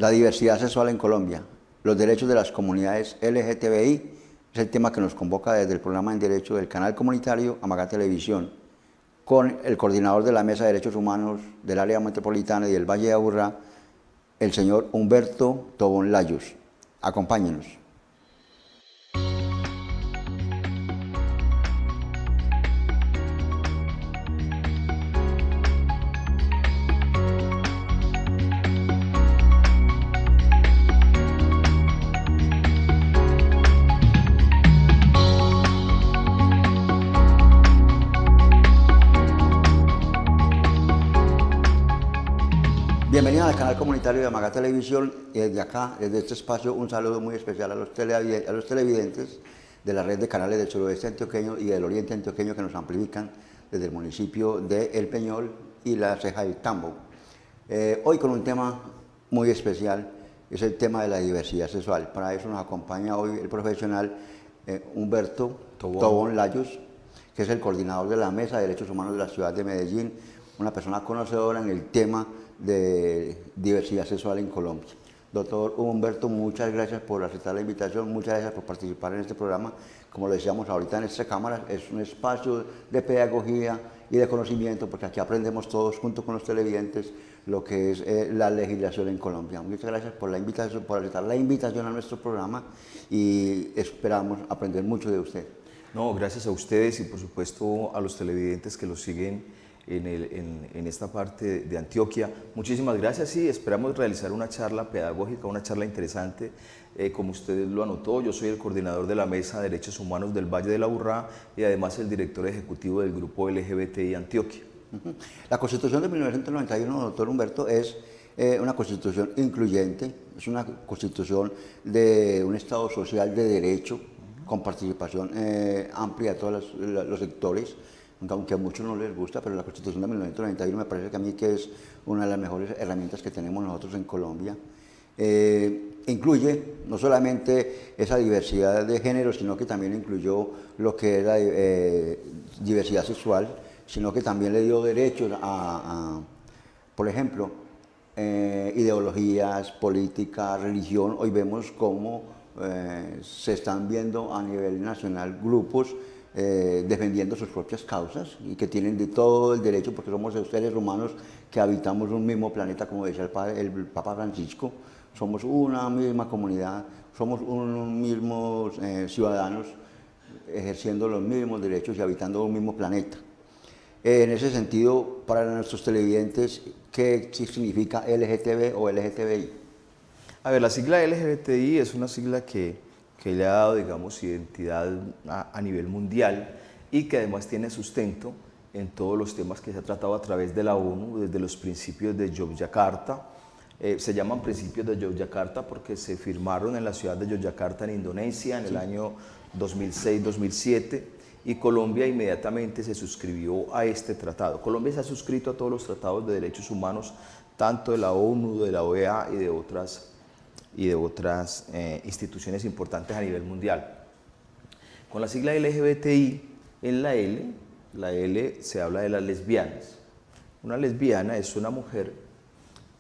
La diversidad sexual en Colombia, los derechos de las comunidades LGTBI, es el tema que nos convoca desde el programa en Derecho del canal comunitario Amagá Televisión, con el coordinador de la Mesa de Derechos Humanos del área metropolitana y del Valle de Aburrá, el señor Humberto Tobón Layos. Acompáñenos. Bienvenidos al canal comunitario de Amagá Televisión y desde acá, desde este espacio, un saludo muy especial a los televidentes de la red de canales del suroeste antioqueño y del oriente antioqueño que nos amplifican desde el municipio de El Peñol y la Ceja del Tambo. Hoy con un tema muy especial, es el tema de la diversidad sexual. Para eso nos acompaña hoy el profesional Humberto Tobón Layos, que es el coordinador de la Mesa de Derechos Humanos de la ciudad de Medellín, una persona conocedora en el tema de diversidad sexual en Colombia. Doctor Humberto, muchas gracias por aceptar la invitación, muchas gracias por participar en este programa. Como lo decíamos ahorita en esta cámara, es un espacio de pedagogía y de conocimiento, porque aquí aprendemos todos junto con los televidentes lo que es la legislación en Colombia. Muchas gracias por la invitación, por aceptar la invitación a nuestro programa y esperamos aprender mucho de usted. No, gracias a ustedes y por supuesto a los televidentes que los siguen en esta parte de Antioquia. Muchísimas gracias y esperamos realizar una charla pedagógica, una charla interesante. Como usted lo anotó, yo soy el coordinador de la Mesa de Derechos Humanos del Valle de Aburrá y además el director ejecutivo del grupo LGBTI Antioquia. La Constitución de 1991, doctor Humberto, es una constitución incluyente, es una constitución de un Estado social de derecho, con participación amplia de todos los sectores, aunque a muchos no les gusta, pero la Constitución de 1991 me parece que a mí que es una de las mejores herramientas que tenemos nosotros en Colombia. Incluye no solamente esa diversidad de género, sino que también incluyó lo que es la diversidad sexual, sino que también le dio derechos por ejemplo, ideologías, política, religión. Hoy vemos cómo se están viendo a nivel nacional grupos defendiendo sus propias causas y que tienen de todo el derecho, porque somos seres humanos que habitamos un mismo planeta, como decía el Papa Francisco, somos una misma comunidad, somos unos mismos ciudadanos ejerciendo los mismos derechos y habitando un mismo planeta. En ese sentido, para nuestros televidentes, ¿qué significa LGTB o LGTBI? A ver, la sigla LGBTI es una sigla que le ha dado, digamos, identidad a nivel mundial y que además tiene sustento en todos los temas que se ha tratado a través de la ONU, desde los principios de Yogyakarta. Se llaman principios de Yogyakarta porque se firmaron en la ciudad de Yogyakarta, en Indonesia, en el año 2006-2007, y Colombia inmediatamente se suscribió a este tratado. Colombia se ha suscrito a todos los tratados de derechos humanos, tanto de la ONU, de la OEA y de otras instituciones importantes a nivel mundial. Con la sigla LGBTI, en la L se habla de las lesbianas. Una lesbiana es una mujer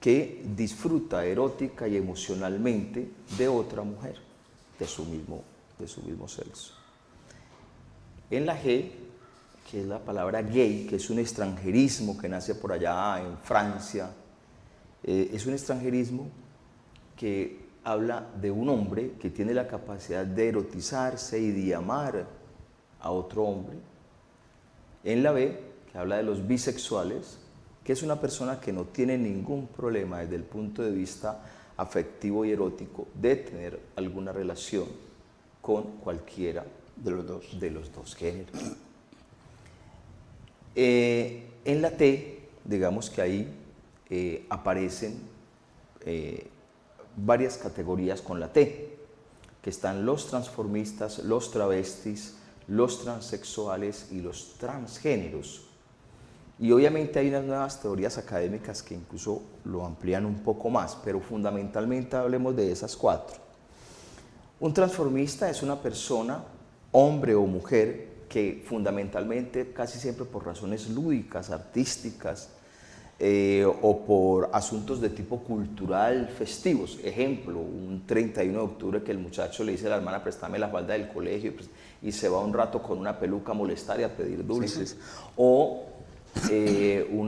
que disfruta erótica y emocionalmente de otra mujer de su mismo sexo. En la G, que es la palabra gay, que es un extranjerismo que nace por allá en Francia, es un extranjerismo que habla de un hombre que tiene la capacidad de erotizarse y de amar a otro hombre. En la B, que habla de los bisexuales, que es una persona que no tiene ningún problema desde el punto de vista afectivo y erótico de tener alguna relación con cualquiera de los dos géneros. En la T, digamos que ahí aparecen varias categorías con la T, que están los transformistas, los travestis, los transexuales y los transgéneros. Y obviamente hay unas nuevas teorías académicas que incluso lo amplían un poco más, pero fundamentalmente hablemos de esas cuatro. Un transformista es una persona, hombre o mujer, que fundamentalmente, casi siempre por razones lúdicas, artísticas, o por asuntos de tipo cultural festivos. Ejemplo, un 31 de octubre que el muchacho le dice a la hermana, préstame la falda del colegio, y se va un rato con una peluca a molestar y a pedir dulces. Sí. O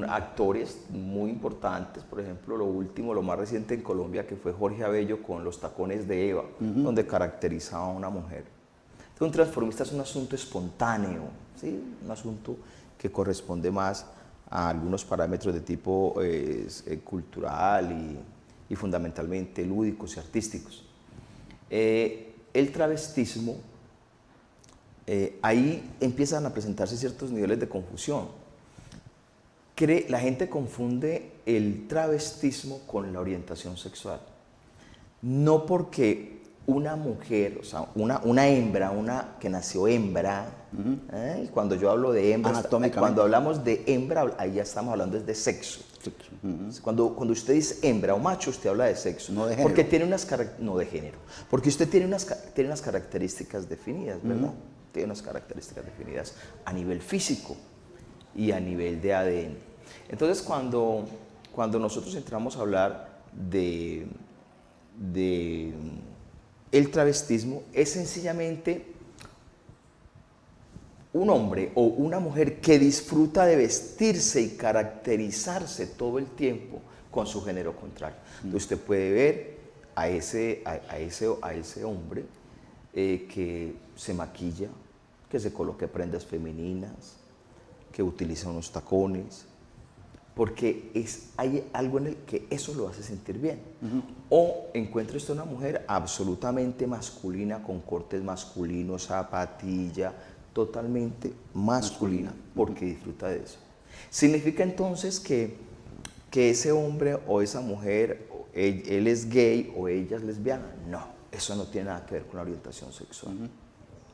actores muy importantes, por ejemplo, lo más reciente en Colombia, que fue Jorge Abello con Los tacones de Eva, donde caracterizaba a una mujer. Entonces, un transformista es un asunto espontáneo, ¿sí? Un asunto que corresponde más a algunos parámetros de tipo cultural y fundamentalmente lúdicos y artísticos. El travestismo, ahí empiezan a presentarse ciertos niveles de confusión. La gente confunde el travestismo con la orientación sexual. No porque una mujer, o sea, una hembra, una que nació hembra, cuando yo hablo de hembra, cuando hablamos de hembra, ahí ya estamos hablando de sexo. Cuando usted dice hembra o macho, usted habla de sexo. No de género. Porque tiene no de género. Porque usted tiene unas características definidas, ¿verdad? Tiene unas características definidas a nivel físico y a nivel de ADN. Entonces, cuando nosotros entramos a hablar de el travestismo, es sencillamente un hombre o una mujer que disfruta de vestirse y caracterizarse todo el tiempo con su género contrario. Entonces, usted puede ver a ese hombre que se maquilla, que se coloque prendas femeninas, que utiliza unos tacones, porque hay algo en el que eso lo hace sentir bien. O encuentra usted una mujer absolutamente masculina, con cortes masculinos, zapatilla, totalmente masculina, porque disfruta de eso. ¿Significa entonces que ese hombre o esa mujer, él es gay o ella es lesbiana? No, eso no tiene nada que ver con la orientación sexual.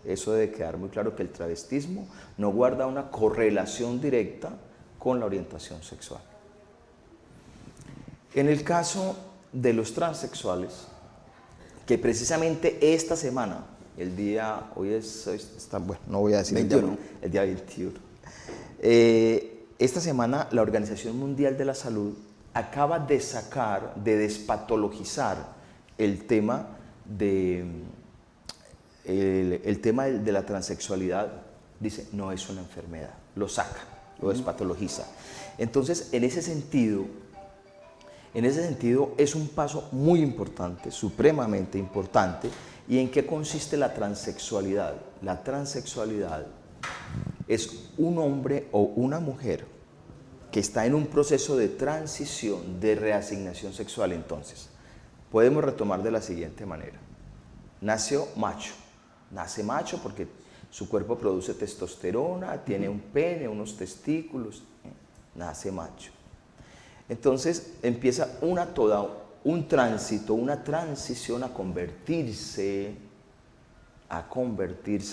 Eso debe quedar muy claro, que el travestismo no guarda una correlación directa con la orientación sexual. En el caso de los transexuales, que precisamente esta semana, el día, bueno, no voy a decir 21. El día 21, esta semana la Organización Mundial de la Salud acaba de despatologizar el tema de la transexualidad. Dice, no es una enfermedad, lo saca, lo despatologiza. Entonces, en ese sentido es un paso muy importante, supremamente importante. ¿Y en qué consiste la transexualidad? La transexualidad es un hombre o una mujer que está en un proceso de transición, de reasignación sexual. Entonces, podemos retomar de la siguiente manera. Nace macho porque su cuerpo produce testosterona, tiene un pene, unos testículos, nace macho. Entonces empieza un tránsito, una transición a convertirse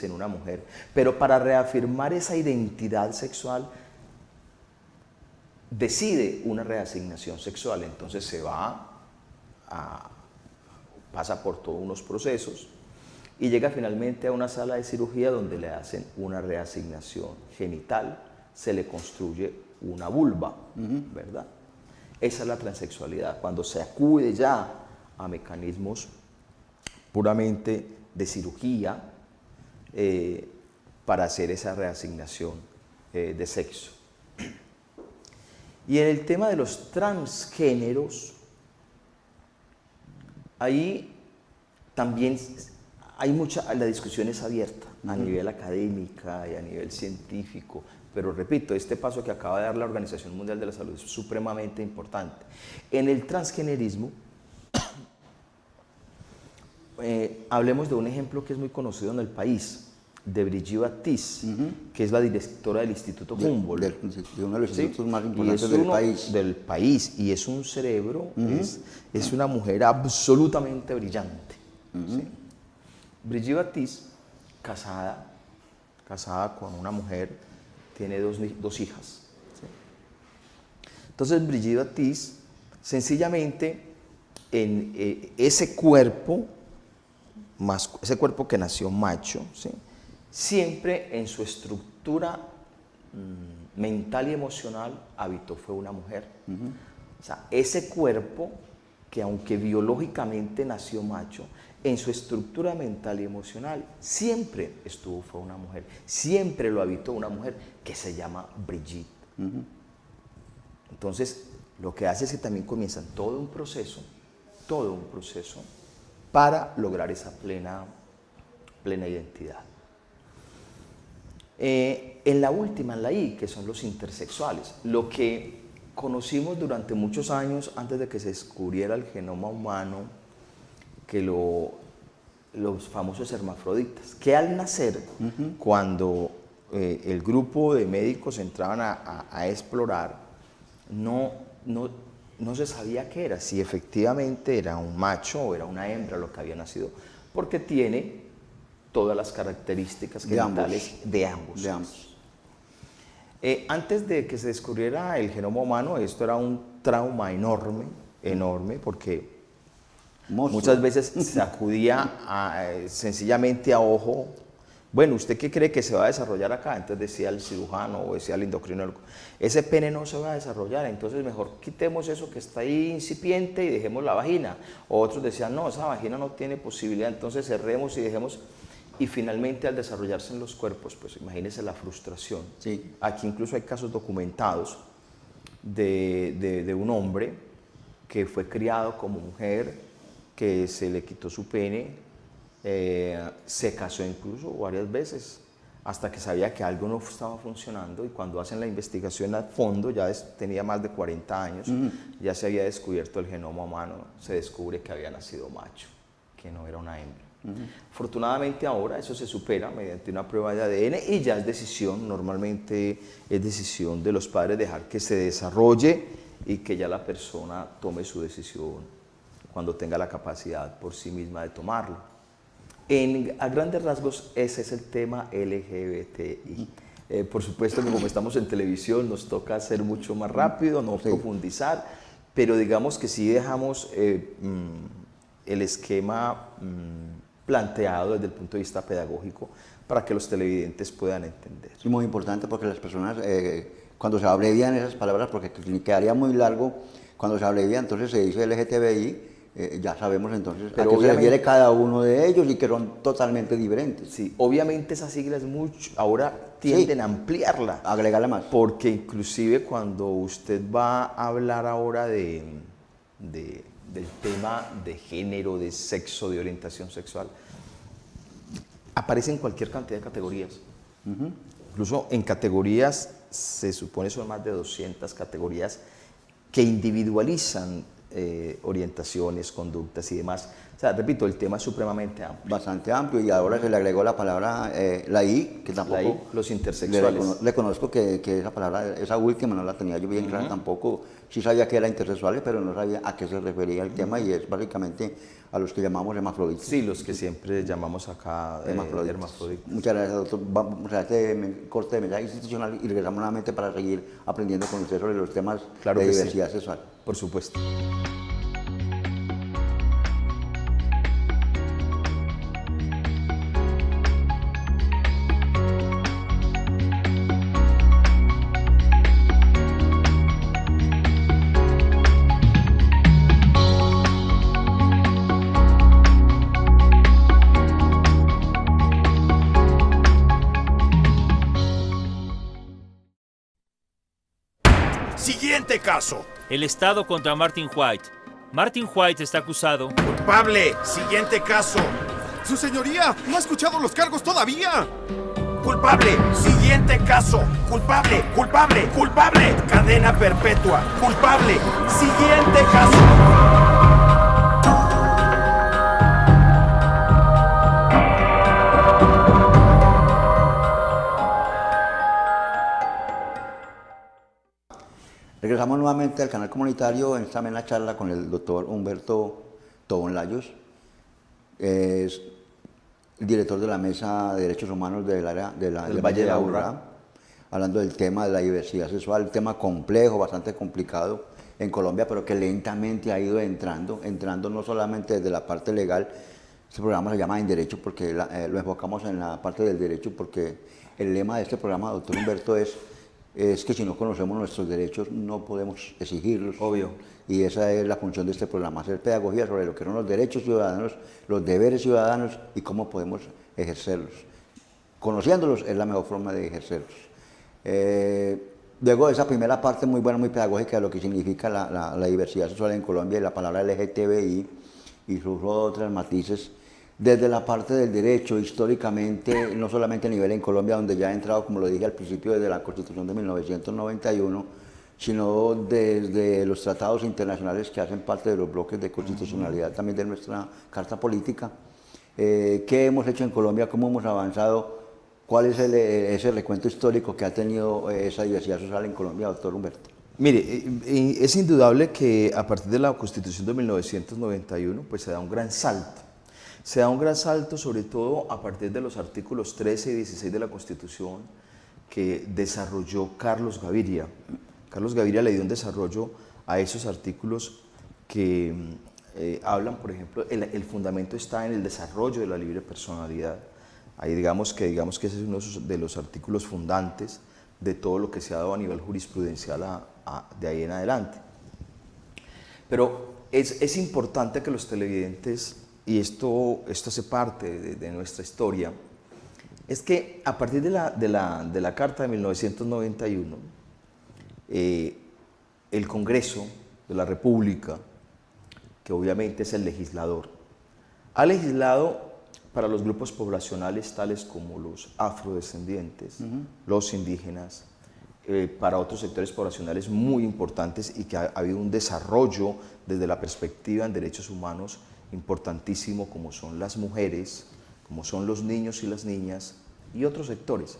en una mujer. Pero para reafirmar esa identidad sexual, decide una reasignación sexual. Entonces pasa por todos unos procesos y llega finalmente a una sala de cirugía donde le hacen una reasignación genital, se le construye una vulva, ¿verdad? Esa es la transexualidad, cuando se acude ya a mecanismos puramente de cirugía para hacer esa reasignación de sexo. Y en el tema de los transgéneros, ahí también la discusión es abierta a nivel académica y a nivel científico, pero repito, este paso que acaba de dar la Organización Mundial de la Salud es supremamente importante. En el transgenerismo, hablemos de un ejemplo que es muy conocido en el país, de Brigitte Baptiste, que es la directora del Instituto Humboldt. De uno de los institutos más importantes del país. Del país, y es un cerebro, es una mujer absolutamente brillante. ¿Sí? Brigitte Baptiste, casada con una mujer, tiene dos hijas. ¿Sí? Entonces Brigitte Baptiste, sencillamente, en ese cuerpo que nació macho, ¿sí? Siempre en su estructura mental y emocional habitó fue una mujer. O sea, ese cuerpo que aunque biológicamente nació macho, en su estructura mental y emocional siempre fue una mujer, siempre lo habitó una mujer que se llama Brigitte. Entonces, lo que hace es que también comienzan todo un proceso para lograr esa plena identidad. En la última, en la I, que son los intersexuales, lo que conocimos durante muchos años antes de que se descubriera el genoma humano, que los famosos hermafroditas, que al nacer, cuando el grupo de médicos entraban a explorar, no se sabía qué era, si efectivamente era un macho o era una hembra lo que había nacido, porque tiene todas las características genitales de ambos. Antes de que se descubriera el genoma humano, esto era un trauma enorme, porque muchas veces se acudía sencillamente a ojo. Bueno, ¿usted qué cree que se va a desarrollar acá? Entonces decía el cirujano o decía el endocrinólogo, ese pene no se va a desarrollar, entonces mejor quitemos eso que está ahí incipiente y dejemos la vagina. O otros decían, no, esa vagina no tiene posibilidad, entonces cerremos y dejemos. Y finalmente al desarrollarse en los cuerpos, pues imagínense la frustración. Sí. Aquí incluso hay casos documentados de un hombre que fue criado como mujer, que se le quitó su pene, se casó incluso varias veces, hasta que sabía que algo no estaba funcionando, y cuando hacen la investigación a fondo, ya tenía más de 40 años, ya se había descubierto el genoma humano, se descubre que había nacido macho, que no era una hembra. Afortunadamente ahora eso se supera mediante una prueba de ADN y ya es decisión, normalmente es decisión de los padres dejar que se desarrolle y que ya la persona tome su decisión cuando tenga la capacidad por sí misma de tomarlo. A grandes rasgos ese es el tema LGBTI. Por supuesto que como estamos en televisión nos toca ser mucho más rápido, no profundizar, pero digamos que sí dejamos el esquema planteado desde el punto de vista pedagógico para que los televidentes puedan entender. Es muy importante porque las personas, cuando se abrevian esas palabras, porque quedaría muy largo, cuando se abrevia, entonces se dice LGTBI, ya sabemos entonces a qué se refiere cada uno de ellos y que son totalmente diferentes. Sí, obviamente esas siglas ahora tienden a ampliarla. Agregarle más. Porque inclusive cuando usted va a hablar ahora del tema de género, de sexo, de orientación sexual, aparecen cualquier cantidad de categorías. Incluso en categorías, se supone son más de 200 categorías que individualizan orientaciones, conductas y demás. O sea, repito, el tema es supremamente amplio. Bastante amplio, y ahora se le agregó la palabra, la I, que tampoco... La I, los intersexuales. Le conozco que esa palabra, esa última no la tenía yo bien clara tampoco. Sí sabía que era intersexuales, pero no sabía a qué se refería el tema, y es básicamente a los que llamamos hermafroditas. Sí, los que siempre llamamos acá hermafroditas. Muchas gracias, doctor. Vamos a este corte de mensaje institucional y regresamos nuevamente para seguir aprendiendo con usted sobre los temas de diversidad sexual. Por supuesto. Siguiente caso. El Estado contra Martin White. Martin White está acusado. Culpable. Siguiente caso. ¡Su señoría! ¿No ha escuchado los cargos todavía? Culpable. Siguiente caso. Culpable. Culpable. Culpable. Cadena perpetua. Culpable. Siguiente caso. Regresamos nuevamente al canal comunitario en esta amena charla con el doctor Humberto Tobón Layos, es el director de la Mesa de Derechos Humanos del área del Valle de Aburrá, hablando del tema de la diversidad sexual, un tema complejo, bastante complicado en Colombia, pero que lentamente ha ido entrando no solamente desde la parte legal. Este programa se llama En Derecho porque lo enfocamos en la parte del derecho, porque el lema de este programa, doctor Humberto, es es que si no conocemos nuestros derechos no podemos exigirlos. Obvio. Y esa es la función de este programa, hacer pedagogía sobre lo que son los derechos ciudadanos, los deberes ciudadanos y cómo podemos ejercerlos. Conociéndolos es la mejor forma de ejercerlos. Luego de esa primera parte muy buena, muy pedagógica de lo que significa la diversidad sexual en Colombia y la palabra LGTBI y sus otras matices, desde la parte del derecho, históricamente, no solamente a nivel en Colombia, donde ya ha entrado, como lo dije al principio, desde la Constitución de 1991, sino desde los tratados internacionales que hacen parte de los bloques de constitucionalidad también de nuestra Carta Política. ¿Qué hemos hecho en Colombia? ¿Cómo hemos avanzado? ¿Cuál es ese recuento histórico que ha tenido esa diversidad social en Colombia, doctor Humberto? Mire, es indudable que a partir de la Constitución de 1991 pues se da un gran salto. Se da un gran salto sobre todo a partir de los artículos 13 y 16 de la Constitución que desarrolló Carlos Gaviria. Carlos Gaviria le dio un desarrollo a esos artículos que hablan, por ejemplo, el fundamento está en el desarrollo de la libre personalidad. Ahí digamos que ese es uno de los artículos fundantes de todo lo que se ha dado a nivel jurisprudencial de ahí en adelante. Pero es importante que los televidentes, y esto hace parte de nuestra historia, es que a partir de la Carta de 1991, el Congreso de la República, que obviamente es el legislador, ha legislado para los grupos poblacionales tales como los afrodescendientes, los indígenas, para otros sectores poblacionales muy importantes y que ha habido un desarrollo desde la perspectiva en derechos humanos importantísimo, como son las mujeres, como son los niños y las niñas y otros sectores.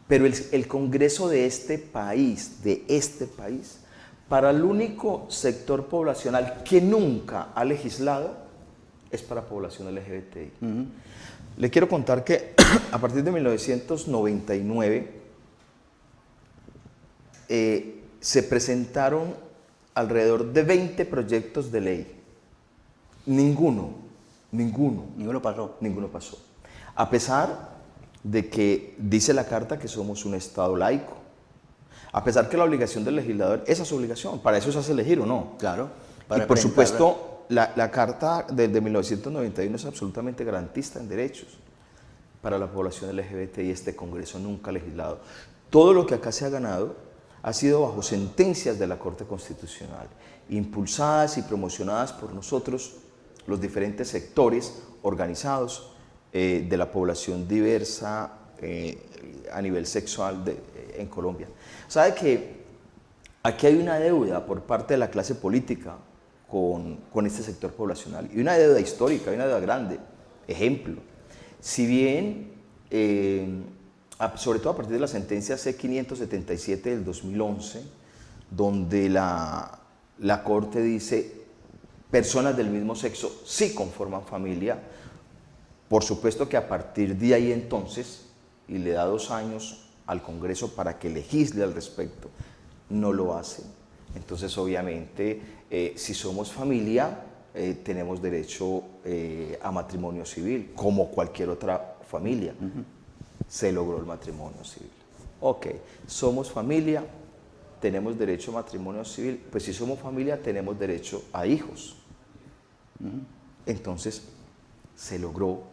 Pero el Congreso de este país, para el único sector poblacional que nunca ha legislado, es para población LGBTI. Le quiero contar que a partir de 1999 se presentaron alrededor de 20 proyectos de ley. Ninguno pasó. A pesar de que dice la Carta que somos un Estado laico, a pesar que la obligación del legislador, esa es su obligación, para eso se hace elegir o no. Claro. Y por supuesto, la Carta de 1991 es absolutamente garantista en derechos para la población LGBT y este Congreso nunca ha legislado. Todo lo que acá se ha ganado ha sido bajo sentencias de la Corte Constitucional, impulsadas y promocionadas por nosotros, los diferentes sectores organizados de la población diversa a nivel sexual en Colombia. ¿Sabe que aquí hay una deuda por parte de la clase política con este sector poblacional? Y una deuda histórica, una deuda grande. Ejemplo, si bien, sobre todo a partir de la sentencia C-577 del 2011, donde la Corte dice personas del mismo sexo sí conforman familia, por supuesto que a partir de ahí entonces, y le da 2 años al Congreso para que legisle al respecto, no lo hace. Entonces obviamente si somos familia tenemos derecho a matrimonio civil, como cualquier otra familia. Se logró el matrimonio civil. Ok, somos familia, tenemos derecho a matrimonio civil, pues si somos familia tenemos derecho a hijos. Entonces se logró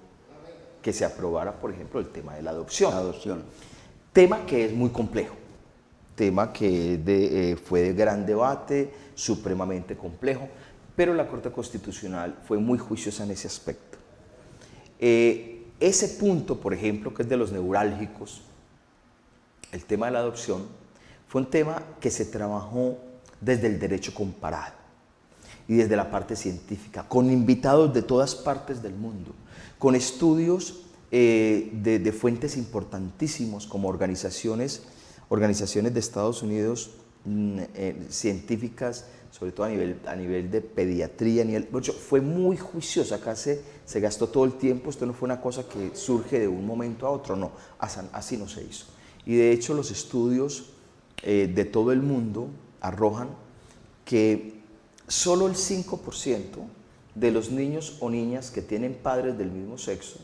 que se aprobara, por ejemplo, el tema de la adopción. Tema que es muy complejo, tema que fue de gran debate, supremamente complejo, pero la Corte Constitucional fue muy juiciosa en ese aspecto. Ese punto, por ejemplo, que es de los neurálgicos, el tema de la adopción, fue un tema que se trabajó desde el derecho comparado y desde la parte científica, con invitados de todas partes del mundo, con estudios de fuentes importantísimos como organizaciones de Estados Unidos científicas, sobre todo a nivel de pediatría. Fue muy juiciosa, acá se gastó todo el tiempo, esto no fue una cosa que surge de un momento a otro, no, así no se hizo. Y de hecho los estudios de todo el mundo arrojan que solo el 5% de los niños o niñas que tienen padres del mismo sexo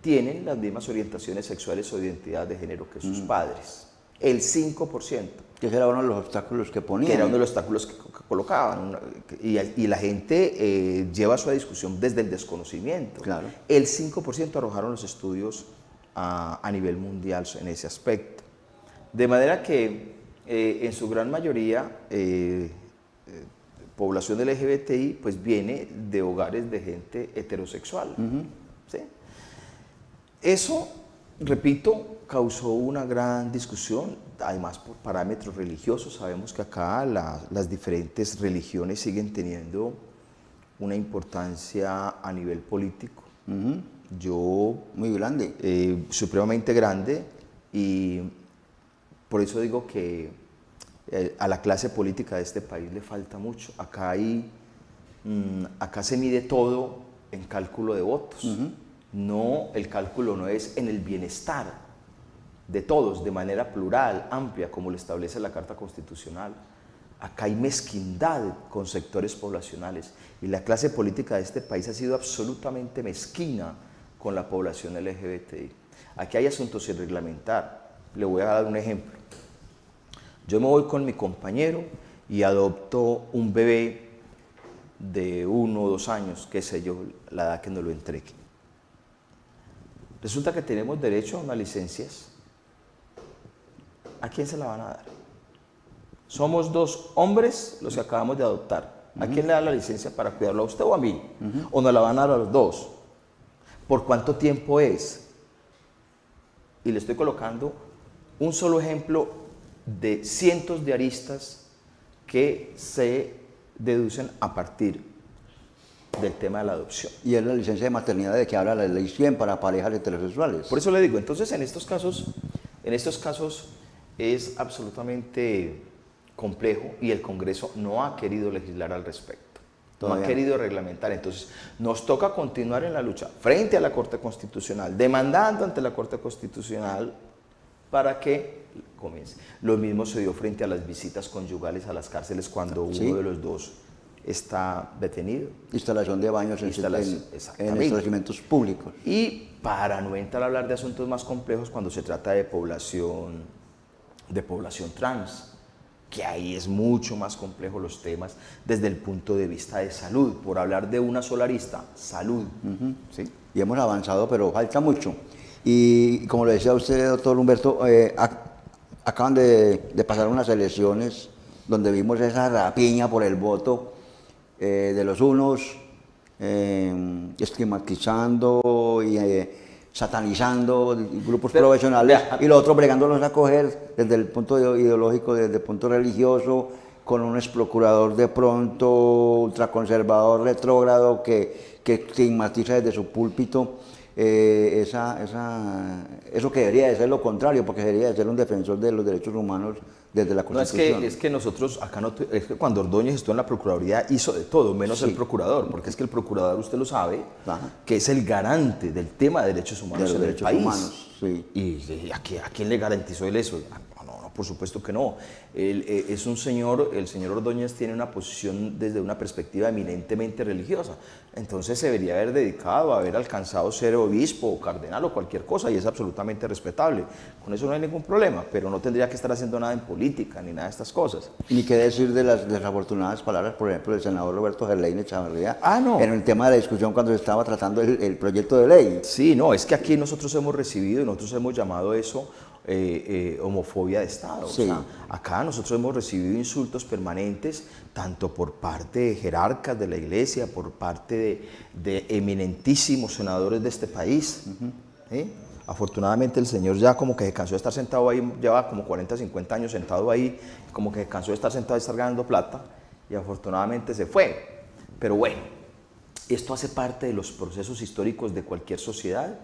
tienen las mismas orientaciones sexuales o identidad de género que sus padres. El 5%. Que ese era uno de los obstáculos que ponían. Que era uno de los obstáculos que colocaban. Y la gente lleva su discusión desde el desconocimiento. Claro. El 5% arrojaron los estudios a nivel mundial en ese aspecto. De manera que en su gran mayoría población LGBTI pues viene de hogares de gente heterosexual. ¿Sí? Eso, repito, causó una gran discusión, además por parámetros religiosos. Sabemos que acá las diferentes religiones siguen teniendo una importancia a nivel político. Yo, muy grande. Supremamente grande, y por eso digo que a la clase política de este país le falta mucho. Acá se mide todo en cálculo de votos. No, el cálculo no es en el bienestar de todos, de manera plural, amplia, como lo establece la Carta Constitucional. Acá hay mezquindad con sectores poblacionales, y la clase política de este país ha sido absolutamente mezquina con la población LGBTI. Aquí hay asuntos sin reglamentar. Le voy a dar un ejemplo. Yo me voy con mi compañero y adopto un bebé de 1 o 2 años, qué sé yo, la edad que nos lo entregue. Resulta que tenemos derecho a unas licencias. ¿A quién se la van a dar? Somos 2 hombres los que acabamos de adoptar. ¿A quién le da la licencia para cuidarlo, a usted o a mí? ¿O nos la van a dar a los 2? ¿Por cuánto tiempo es? Y le estoy colocando un solo ejemplo de cientos de aristas que se deducen a partir del tema de la adopción. Y es la licencia de maternidad de que habla la ley 100 para parejas heterosexuales. Por eso le digo, entonces en estos casos es absolutamente complejo, y el Congreso no ha querido legislar al respecto. Todavía no ha querido reglamentar. Entonces nos toca continuar en la lucha frente a la Corte Constitucional, demandando ante la Corte Constitucional para que comience. Lo mismo se dio frente a las visitas conyugales a las cárceles cuando uno de los 2 está detenido. Instalación de baños en establecimientos públicos. Y para no entrar a hablar de asuntos más complejos, cuando se trata de población trans, que ahí es mucho más complejo los temas desde el punto de vista de salud, por hablar de una sola arista, salud. ¿Sí? Y hemos avanzado, pero falta mucho. Y como le decía usted, doctor Humberto, acaban de pasar unas elecciones donde vimos esa rapiña por el voto de los unos estigmatizando y satanizando grupos profesionales, y los otros bregándolos a coger desde el punto ideológico, desde el punto religioso, con un exprocurador de pronto ultraconservador, retrógrado, que estigmatiza desde su púlpito eso que debería de ser lo contrario, porque debería de ser un defensor de los derechos humanos desde la Constitución. No, es que nosotros acá es que cuando Ordóñez estuvo en la Procuraduría hizo de todo, menos el procurador, porque es que el procurador, usted lo sabe, que es el garante del tema de derechos humanos en el país. ¿Y a quién le garantizó él eso? No, por supuesto que no. Es un señor, el señor Ordóñez tiene una posición desde una perspectiva eminentemente religiosa, entonces se debería haber dedicado a haber alcanzado ser obispo o cardenal o cualquier cosa, y es absolutamente respetable. Con eso no hay ningún problema, pero no tendría que estar haciendo nada en política ni nada de estas cosas. Ni qué decir de las desafortunadas palabras, por ejemplo, del senador Roberto Gerlain Echavarría, en el tema de la discusión cuando se estaba tratando el proyecto de ley. Sí, no, es que aquí nosotros hemos recibido, nosotros hemos llamado eso homofobia de Estado. O sea, acá nosotros hemos recibido insultos permanentes, tanto por parte de jerarcas de la Iglesia, por parte de eminentísimos senadores de este país. ¿Sí? Afortunadamente el señor ya como que se cansó de estar sentado ahí, lleva como 40, 50 años sentado ahí, como que se cansó de estar sentado y estar ganando plata, y afortunadamente se fue. Pero bueno, esto hace parte de los procesos históricos de cualquier sociedad.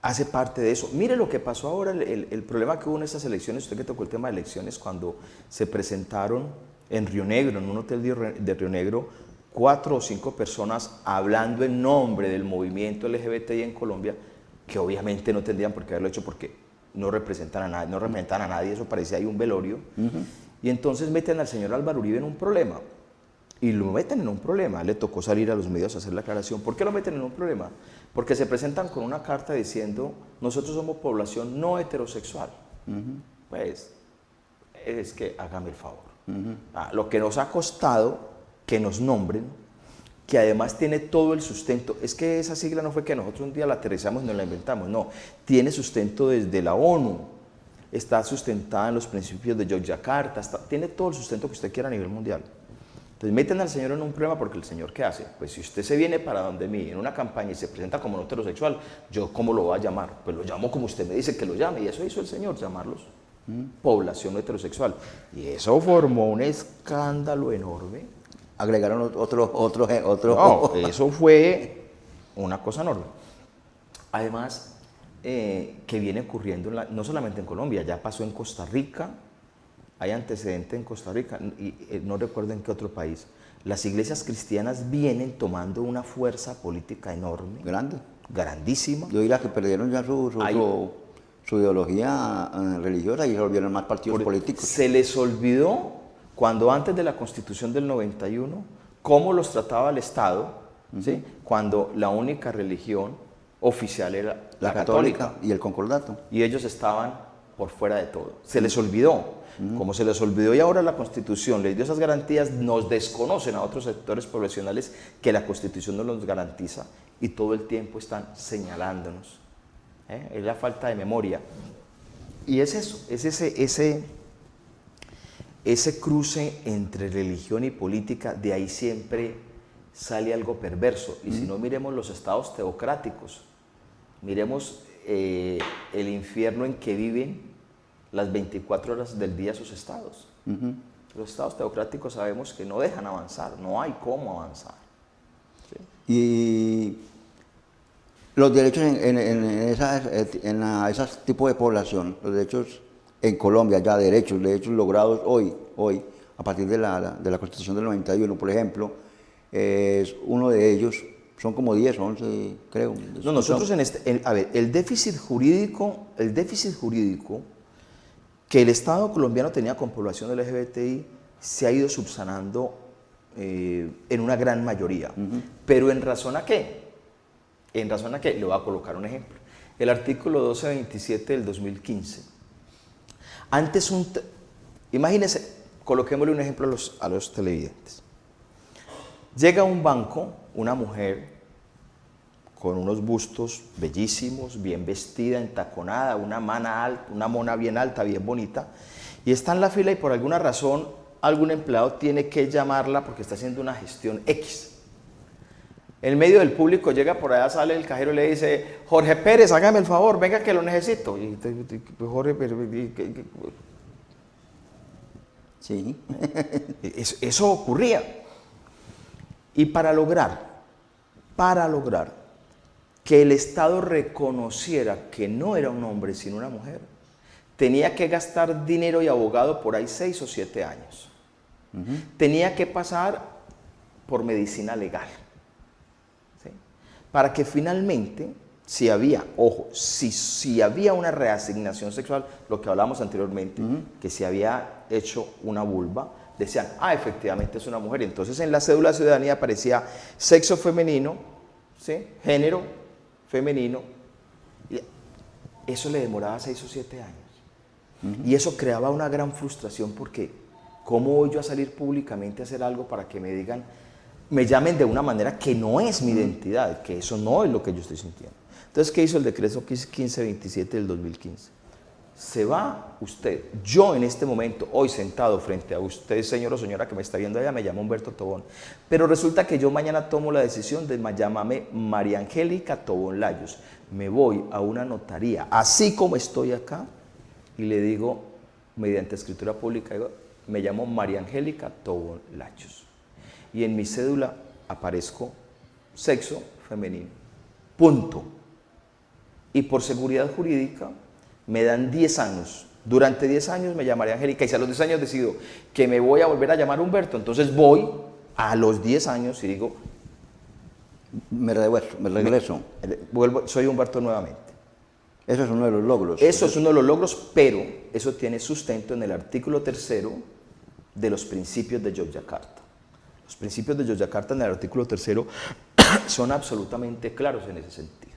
Hace parte de eso. Mire lo que pasó ahora, el problema que hubo en estas elecciones, usted que tocó el tema de elecciones, cuando se presentaron en Río Negro, en un hotel de Río Negro, 4 o 5 personas hablando en nombre del movimiento LGBTI en Colombia, que obviamente no tendrían por qué haberlo hecho porque no representan a nadie, eso parecía ahí un velorio. Y entonces meten al señor Álvaro Uribe en un problema. y lo meten en un problema. Le tocó salir a los medios a hacer la aclaración. ¿Por qué lo meten en un problema? Porque se presentan con una carta diciendo, nosotros somos población no heterosexual. Pues, es que hágame el favor. Lo que nos ha costado que nos nombren, que además tiene todo el sustento, es que esa sigla no fue que nosotros un día la aterrizamos y nos la inventamos, no, tiene sustento desde la ONU, está sustentada en los principios de Yogyakarta, tiene todo el sustento que usted quiera a nivel mundial. Entonces meten al señor en un problema porque el señor, ¿qué hace? Pues si usted se viene para donde mí en una campaña y se presenta como no heterosexual, ¿yo cómo lo voy a llamar? Pues lo llamo como usted me dice que lo llame, y eso hizo el señor, llamarlos población no heterosexual. Y eso formó un escándalo enorme. Agregaron otro. No, eso fue una cosa enorme. Además, que viene ocurriendo, no solamente en Colombia, ya pasó en Costa Rica, hay antecedente en Costa Rica, y no recuerdo en qué otro país. Las iglesias cristianas vienen tomando una fuerza política enorme. Grande. Grandísima. Yo diría que perdieron ya su ideología religiosa y se volvieron más partidos políticos. Se les olvidó, cuando antes de la Constitución del 91, cómo los trataba el Estado, ¿sí? Cuando la única religión oficial era la católica y el concordato. Y ellos estaban por fuera de todo. Se les olvidó. Como se les olvidó y ahora la Constitución les dio esas garantías, nos desconocen a otros sectores profesionales que la Constitución no los garantiza y todo el tiempo están señalándonos. Es la falta de memoria. Y es eso, es ese cruce entre religión y política, de ahí siempre sale algo perverso. Y si no, miremos los estados teocráticos, miremos el infierno en que viven las 24 horas del día sus estados. Los estados teocráticos sabemos que no dejan avanzar, no hay cómo avanzar. ¿Sí? Y los derechos en esos tipos de población, los derechos en Colombia, ya derechos logrados hoy, a partir de la Constitución del 91, por ejemplo, es uno de ellos, son como 10, 11, creo. No, nosotros a ver, el déficit jurídico que el Estado colombiano tenía con población LGBTI se ha ido subsanando en una gran mayoría. Pero ¿en razón a qué? ¿En razón a qué? Le voy a colocar un ejemplo. El artículo 1227 del 2015. Antes imagínense, coloquémosle un ejemplo a los televidentes. Llega a un banco una mujer con unos bustos bellísimos, bien vestida, entaconada, una mona bien alta, bien bonita, y está en la fila y por alguna razón algún empleado tiene que llamarla porque está haciendo una gestión X. En medio del público llega por allá, sale el cajero y le dice, Jorge Pérez, hágame el favor, venga que lo necesito. Y Jorge Pérez... Sí. Eso ocurría. Y para lograr que el Estado reconociera que no era un hombre sino una mujer, tenía que gastar dinero y abogado por ahí 6 o 7 años. Tenía que pasar por medicina legal. ¿Sí? Para que finalmente, si había una reasignación sexual, lo que hablábamos anteriormente, que se había hecho una vulva, decían, efectivamente es una mujer. Entonces en la cédula de ciudadanía aparecía sexo femenino, ¿sí? Género femenino. Y eso le demoraba 6 o 7 años. Y eso creaba una gran frustración porque ¿cómo voy yo a salir públicamente a hacer algo para que me digan, me llamen de una manera que no es mi identidad, que eso no es lo que yo estoy sintiendo? Entonces, ¿qué hizo el decreto 1527 del 2015? Se va usted, yo en este momento, hoy sentado frente a usted, señor o señora que me está viendo allá, me llamo Humberto Tobón, pero resulta que yo mañana tomo la decisión de llamarme María Angélica Tobón Layos. Me voy a una notaría, así como estoy acá, y le digo, mediante escritura pública, digo, me llamo María Angélica Tobón Layos. Y en mi cédula aparezco sexo femenino. Punto. Y por seguridad jurídica me dan 10 años. Durante 10 años me llamaré Angélica y si a los 10 años decido que me voy a volver a llamar Humberto, entonces voy a los 10 años y digo... Me regreso. Soy Humberto nuevamente. Eso es uno de los logros. Eso es uno de los logros, pero eso tiene sustento en el artículo 3 de los principios de Yogyakarta. Los principios de Yogyakarta en el artículo 3 son absolutamente claros en ese sentido.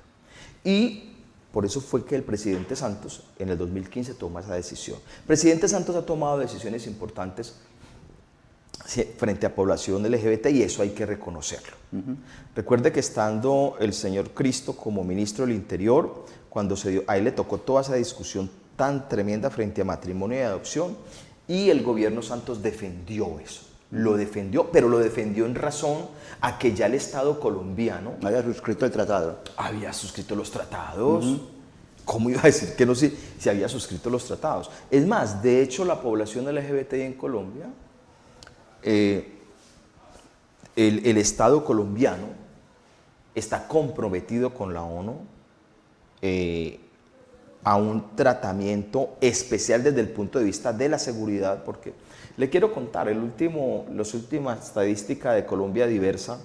Y por eso fue que el presidente Santos en el 2015 toma esa decisión. El presidente Santos ha tomado decisiones importantes frente a población LGBT y eso hay que reconocerlo. Recuerde que estando el señor Cristo como ministro del Interior, cuando a él le tocó toda esa discusión tan tremenda frente a matrimonio y adopción, y el gobierno Santos defendió eso. Lo defendió, pero lo defendió en razón a que ya el Estado colombiano había suscrito el tratado. Había suscrito los tratados. ¿Cómo iba a decir que no si había suscrito los tratados? Es más, de hecho, la población LGBTI en Colombia, el Estado colombiano está comprometido con la ONU a un tratamiento especial desde el punto de vista de la seguridad, porque le quiero contar, las últimas estadísticas de Colombia Diversa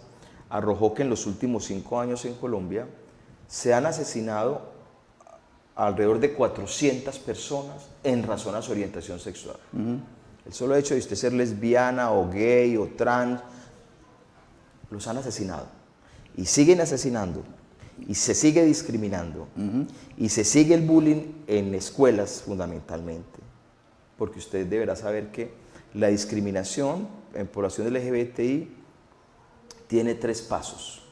arrojó que en los últimos 5 años en Colombia se han asesinado alrededor de 400 personas en razón a su orientación sexual. El solo hecho de usted ser lesbiana o gay o trans, los han asesinado y siguen asesinando y se sigue discriminando y se sigue el bullying en escuelas fundamentalmente, porque usted deberá saber que la discriminación en población LGBTI tiene 3 pasos.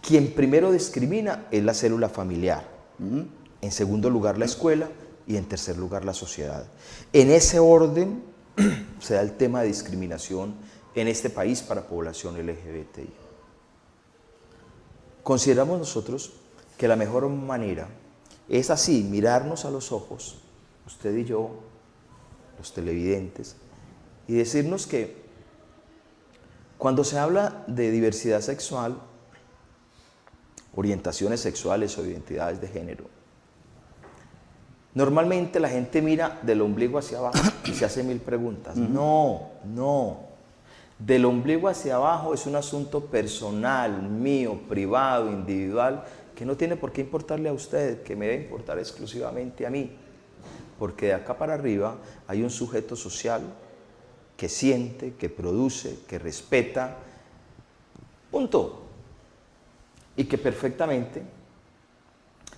Quien primero discrimina es la célula familiar, en segundo lugar la escuela y en tercer lugar la sociedad. En ese orden se da el tema de discriminación en este país para población LGBTI. Consideramos nosotros que la mejor manera es así, mirarnos a los ojos, usted y yo, los televidentes, y decirnos que cuando se habla de diversidad sexual, orientaciones sexuales o identidades de género, normalmente la gente mira del ombligo hacia abajo y se hace 1000 preguntas. No. Del ombligo hacia abajo es un asunto personal, mío, privado, individual, que no tiene por qué importarle a usted, que me debe importar exclusivamente a mí. Porque de acá para arriba hay un sujeto social que siente, que produce, que respeta, punto. Y que perfectamente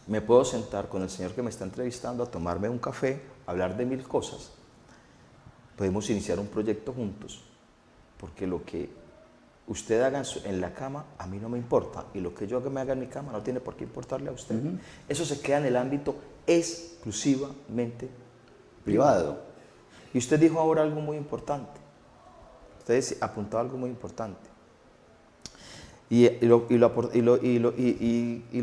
me puedo sentar con el señor que me está entrevistando a tomarme un café, a hablar de 1000 cosas. Podemos iniciar un proyecto juntos, porque lo que usted haga en la cama a mí no me importa, y lo que yo me haga en mi cama no tiene por qué importarle a usted. Eso se queda en el ámbito exclusivamente privado. Y usted dijo ahora algo muy importante. Usted apuntó algo muy importante. Y lo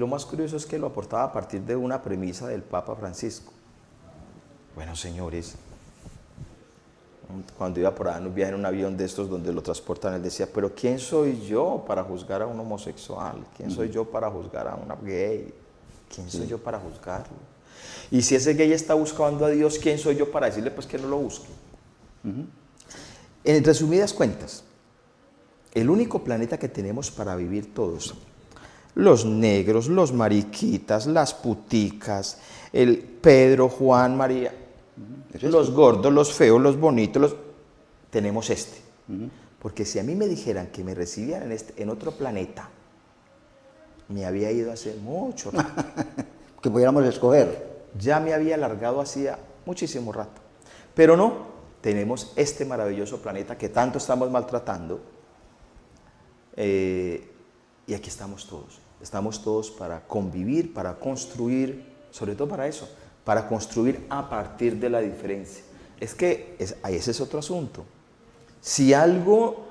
más curioso es que lo aportaba a partir de una premisa del Papa Francisco. Bueno, señores, cuando iba por ahí en un viaje en un avión de estos donde lo transportan, él decía, pero ¿quién soy yo para juzgar a un homosexual? ¿Quién soy yo para juzgar a una gay? ¿Quién soy yo para juzgarlo? Y si ese gay está buscando a Dios, ¿quién soy yo para decirle pues que no lo busque? En resumidas cuentas, el único planeta que tenemos para vivir todos, los negros, los mariquitas, las puticas, el Pedro, Juan, María, los gordos, los feos, los bonitos, tenemos este. Porque si a mí me dijeran que me recibían en otro planeta, me había ido hace mucho rato. Que pudiéramos escoger. Ya me había largado hacía muchísimo rato. Pero no, tenemos este maravilloso planeta que tanto estamos maltratando. Y aquí estamos todos. Estamos todos para convivir, para construir, sobre todo para eso, para construir a partir de la diferencia. Es que ese es otro asunto. Si algo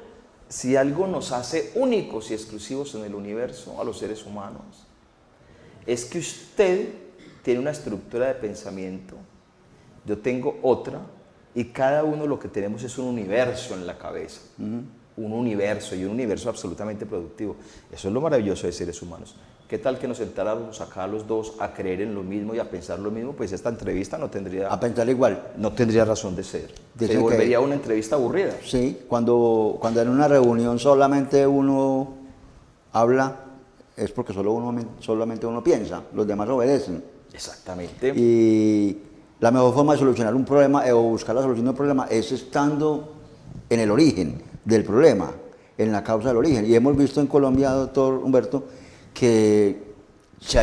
nos hace únicos y exclusivos en el universo, a los seres humanos, es que usted tiene una estructura de pensamiento, yo tengo otra, y cada uno lo que tenemos es un universo en la cabeza. Un universo, y un universo absolutamente productivo. Eso es lo maravilloso de seres humanos. ¿Qué tal que nos sentáramos acá los dos a creer en lo mismo y a pensar lo mismo? Pues esta entrevista no tendría... A pensar igual. No tendría razón de ser. Dicen se volvería una entrevista aburrida. Sí, cuando en una reunión solamente uno habla, es porque solamente uno piensa, los demás obedecen. Exactamente. Y la mejor forma de solucionar un problema o buscar la solución de un problema es estando en el origen. del problema, en la causa del origen. Y hemos visto en Colombia, doctor Humberto, que se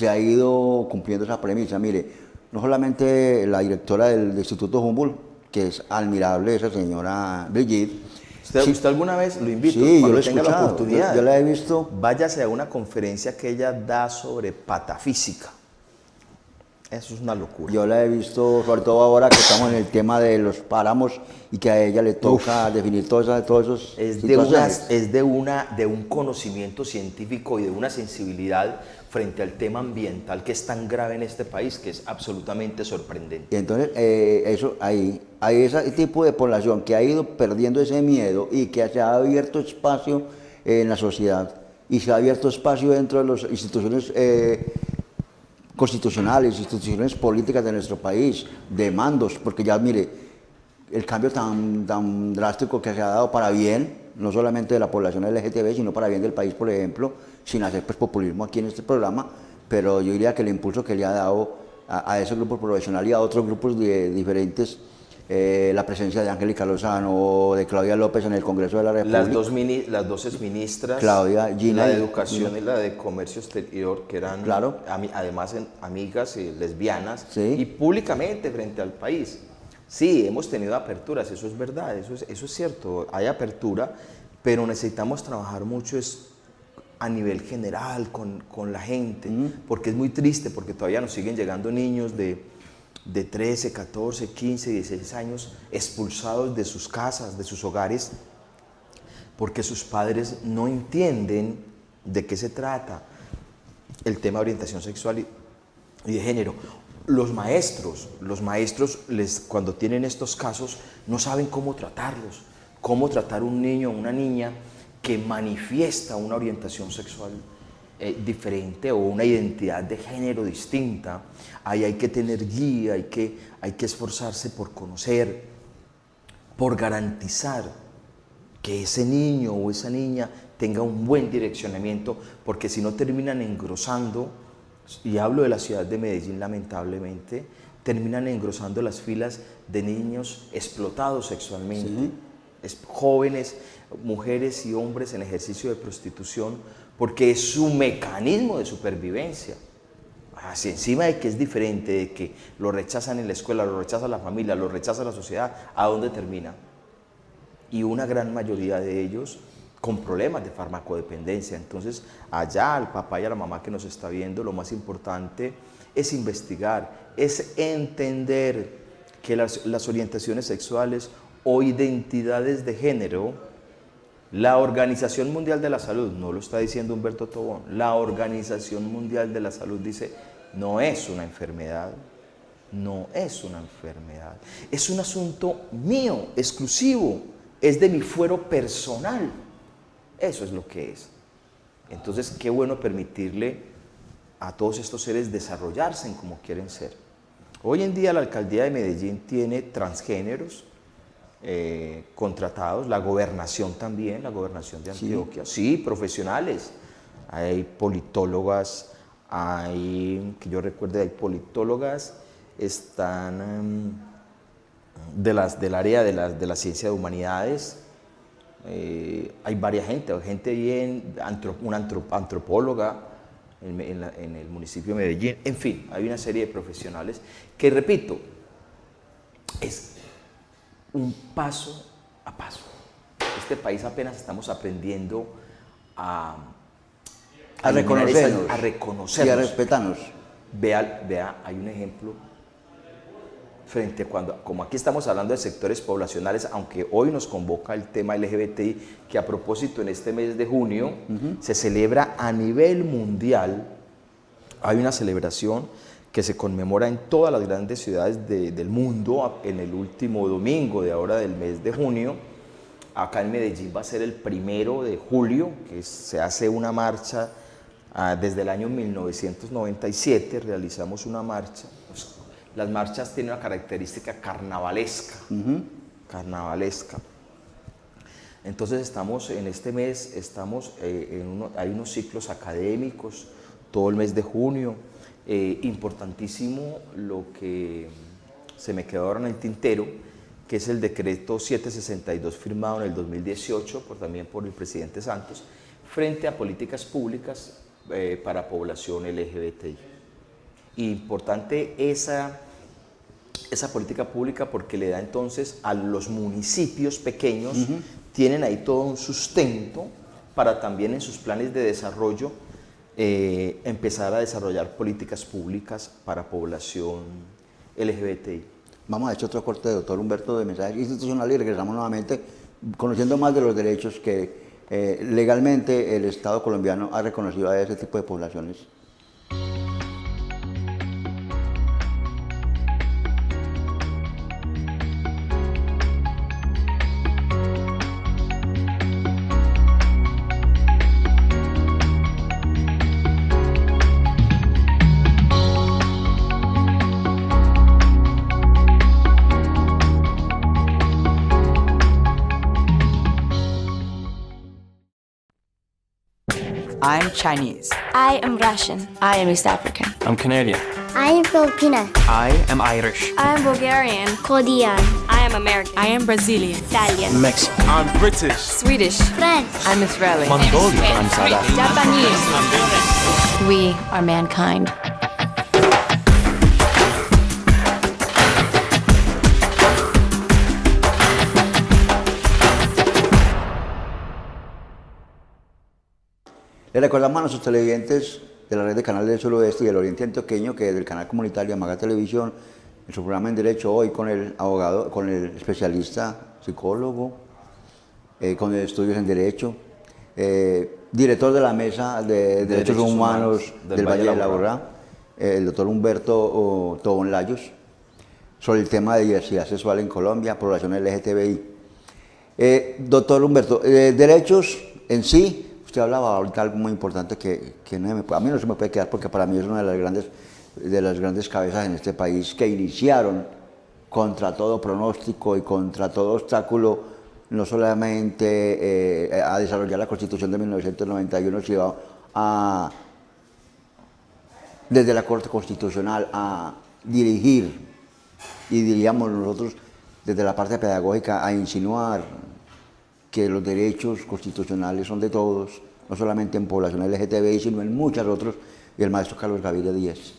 ha ido cumpliendo esa premisa. Mire, no solamente la directora del Instituto Humboldt, que es admirable, esa señora Brigitte. ¿Usted alguna vez, lo invito, Sí, cuando yo lo he tenga la escuchado, oportunidad, yo la he visto. váyase a una conferencia que ella da sobre patafísica? Eso es una locura. Yo la he visto, sobre todo ahora que estamos en el tema de los páramos y que a ella le toca definir todos esos situaciones. Es de un conocimiento científico y de una sensibilidad frente al tema ambiental que es tan grave en este país que es absolutamente sorprendente. Y entonces, hay ese tipo de población que ha ido perdiendo ese miedo y que se ha abierto espacio en la sociedad y se ha abierto espacio dentro de las instituciones constitucionales, instituciones políticas de nuestro país, de mandos, porque ya mire, el cambio tan drástico que se ha dado para bien, no solamente de la población LGTB, sino para bien del país, por ejemplo, sin hacer pues, populismo aquí en este programa, pero yo diría que el impulso que le ha dado a ese grupo profesional y a otros grupos diferentes, la presencia de Angélica Lozano o de Claudia López en el Congreso de la República. Las dos exministras, Claudia, Gina la de y- Educación y la de Comercio Exterior, que eran Claro. además amigas lesbianas, Sí. y públicamente frente al país. Sí, hemos tenido aperturas, eso es verdad, eso es cierto, hay apertura, pero necesitamos trabajar mucho a nivel general con la gente, porque es muy triste, porque todavía nos siguen llegando niños de 13, 14, 15, 16 años expulsados de sus casas, de sus hogares, porque sus padres no entienden de qué se trata el tema de orientación sexual y de género. Los maestros cuando tienen estos casos no saben cómo tratarlos, cómo tratar un niño o una niña que manifiesta una orientación sexual diferente o una identidad de género distinta. Ahí hay que tener guía, hay que esforzarse por conocer, por garantizar que ese niño o esa niña tenga un buen direccionamiento, porque si no terminan engrosando, y hablo de la ciudad de Medellín lamentablemente, terminan engrosando las filas de niños explotados sexualmente, jóvenes, mujeres y hombres en ejercicio de prostitución, porque es su mecanismo de supervivencia. Así, encima de que es diferente, de que lo rechazan en la escuela, lo rechaza la familia, lo rechaza la sociedad, ¿a dónde termina? Y una gran mayoría de ellos con problemas de farmacodependencia. Entonces, allá al papá y a la mamá que nos está viendo, lo más importante es investigar, es entender que las orientaciones sexuales o identidades de género, la Organización Mundial de la Salud, no lo está diciendo Humberto Tobón, la Organización Mundial de la Salud dice, no es una enfermedad, no es una enfermedad, es un asunto mío, exclusivo, es de mi fuero personal, eso es lo que es. Entonces, qué bueno permitirle a todos estos seres desarrollarse en como quieren ser. Hoy en día la Alcaldía de Medellín tiene transgéneros, contratados, la gobernación también, la gobernación de Antioquia, sí, profesionales, hay politólogas, que yo recuerde, hay politólogas, están del área de la ciencia de humanidades, hay varias gente bien, una antropóloga en el municipio de Medellín, en fin, hay una serie de profesionales que, repito, es un paso a paso. Este país apenas estamos aprendiendo a reconocernos, a reconocernos y a respetarnos. Vea, hay un ejemplo frente a como aquí estamos hablando de sectores poblacionales, aunque hoy nos convoca el tema LGBTI, que a propósito en este mes de junio se celebra a nivel mundial, hay una celebración que se conmemora en todas las grandes ciudades del mundo en el último domingo de ahora del mes de junio. Acá en Medellín va a ser el 1 de julio, que se hace una marcha desde el año 1997, realizamos una marcha. Pues, las marchas tienen una característica carnavalesca, carnavalesca. Entonces estamos en este mes, hay unos ciclos académicos todo el mes de junio. Importantísimo lo que se me quedó ahora en el tintero, que es el decreto 762 firmado en el 2018 también por el presidente Santos, frente a políticas públicas para población LGBTI. Importante esa política pública porque le da entonces a los municipios pequeños, tienen ahí todo un sustento para también en sus planes de desarrollo empezar a desarrollar políticas públicas para población LGBTI. Vamos a echar otro corte de doctor Humberto de mensajes institucionales y regresamos nuevamente conociendo más de los derechos que legalmente el Estado colombiano ha reconocido a ese tipo de poblaciones. I'm Chinese. I am Russian. I am East African. I'm Canadian. I am Filipina. I am Irish. I am Bulgarian. Korean. I am American. I am Brazilian. Italian. Mexican. I'm British. Swedish. French. I'm Israeli. Mongolian. I'm South African. Japanese. We are mankind. Les recordamos a nuestros televidentes de la red de canales del suroeste y del oriente antioqueño que desde el canal comunitario Amaga Televisión, en su programa en Derecho hoy con el abogado, con el especialista, psicólogo, con estudios en Derecho, director de la Mesa de Derechos Humanos del Valle de la Borrá, el doctor Humberto Tobón Layos, sobre el tema de diversidad sexual en Colombia, población LGTBI. Doctor Humberto, derechos en sí. Usted hablaba ahorita algo muy importante que a mí no se me puede quedar porque para mí es una de las grandes cabezas en este país que iniciaron contra todo pronóstico y contra todo obstáculo, no solamente a desarrollar la Constitución de 1991, sino desde la Corte Constitucional a dirigir, y diríamos nosotros desde la parte pedagógica, a insinuar que los derechos constitucionales son de todos, no solamente en población LGTBI, sino en muchas otras, y el maestro Carlos Gaviria Díaz.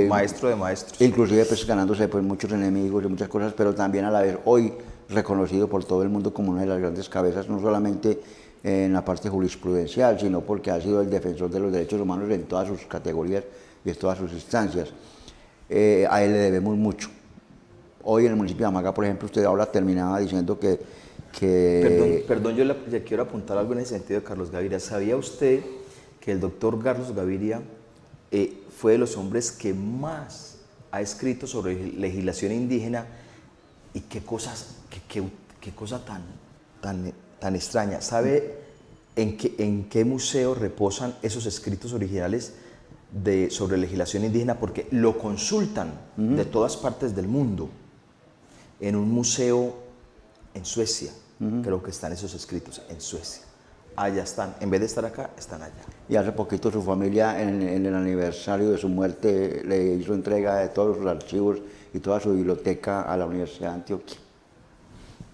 Maestro de maestros. Inclusive pues, ganándose pues, muchos enemigos y muchas cosas, pero también a la vez hoy reconocido por todo el mundo como una de las grandes cabezas, no solamente en la parte jurisprudencial, sino porque ha sido el defensor de los derechos humanos en todas sus categorías y en todas sus instancias. A él le debemos mucho. Hoy en el municipio de Amaga, por ejemplo, usted ahora terminaba diciendo que Perdón, yo le quiero apuntar algo en ese sentido de Carlos Gaviria. ¿Sabía usted que el doctor Carlos Gaviria fue de los hombres que más ha escrito sobre legislación indígena? Y qué cosa tan extraña. ¿Sabe en qué museo reposan esos escritos originales sobre legislación indígena? Porque lo consultan de todas partes del mundo. En un museo en Suecia, creo que están esos escritos, en Suecia. Allá están, en vez de estar acá, están allá. Y hace poquito su familia, en el aniversario de su muerte, le hizo entrega de todos sus archivos y toda su biblioteca a la Universidad de Antioquia.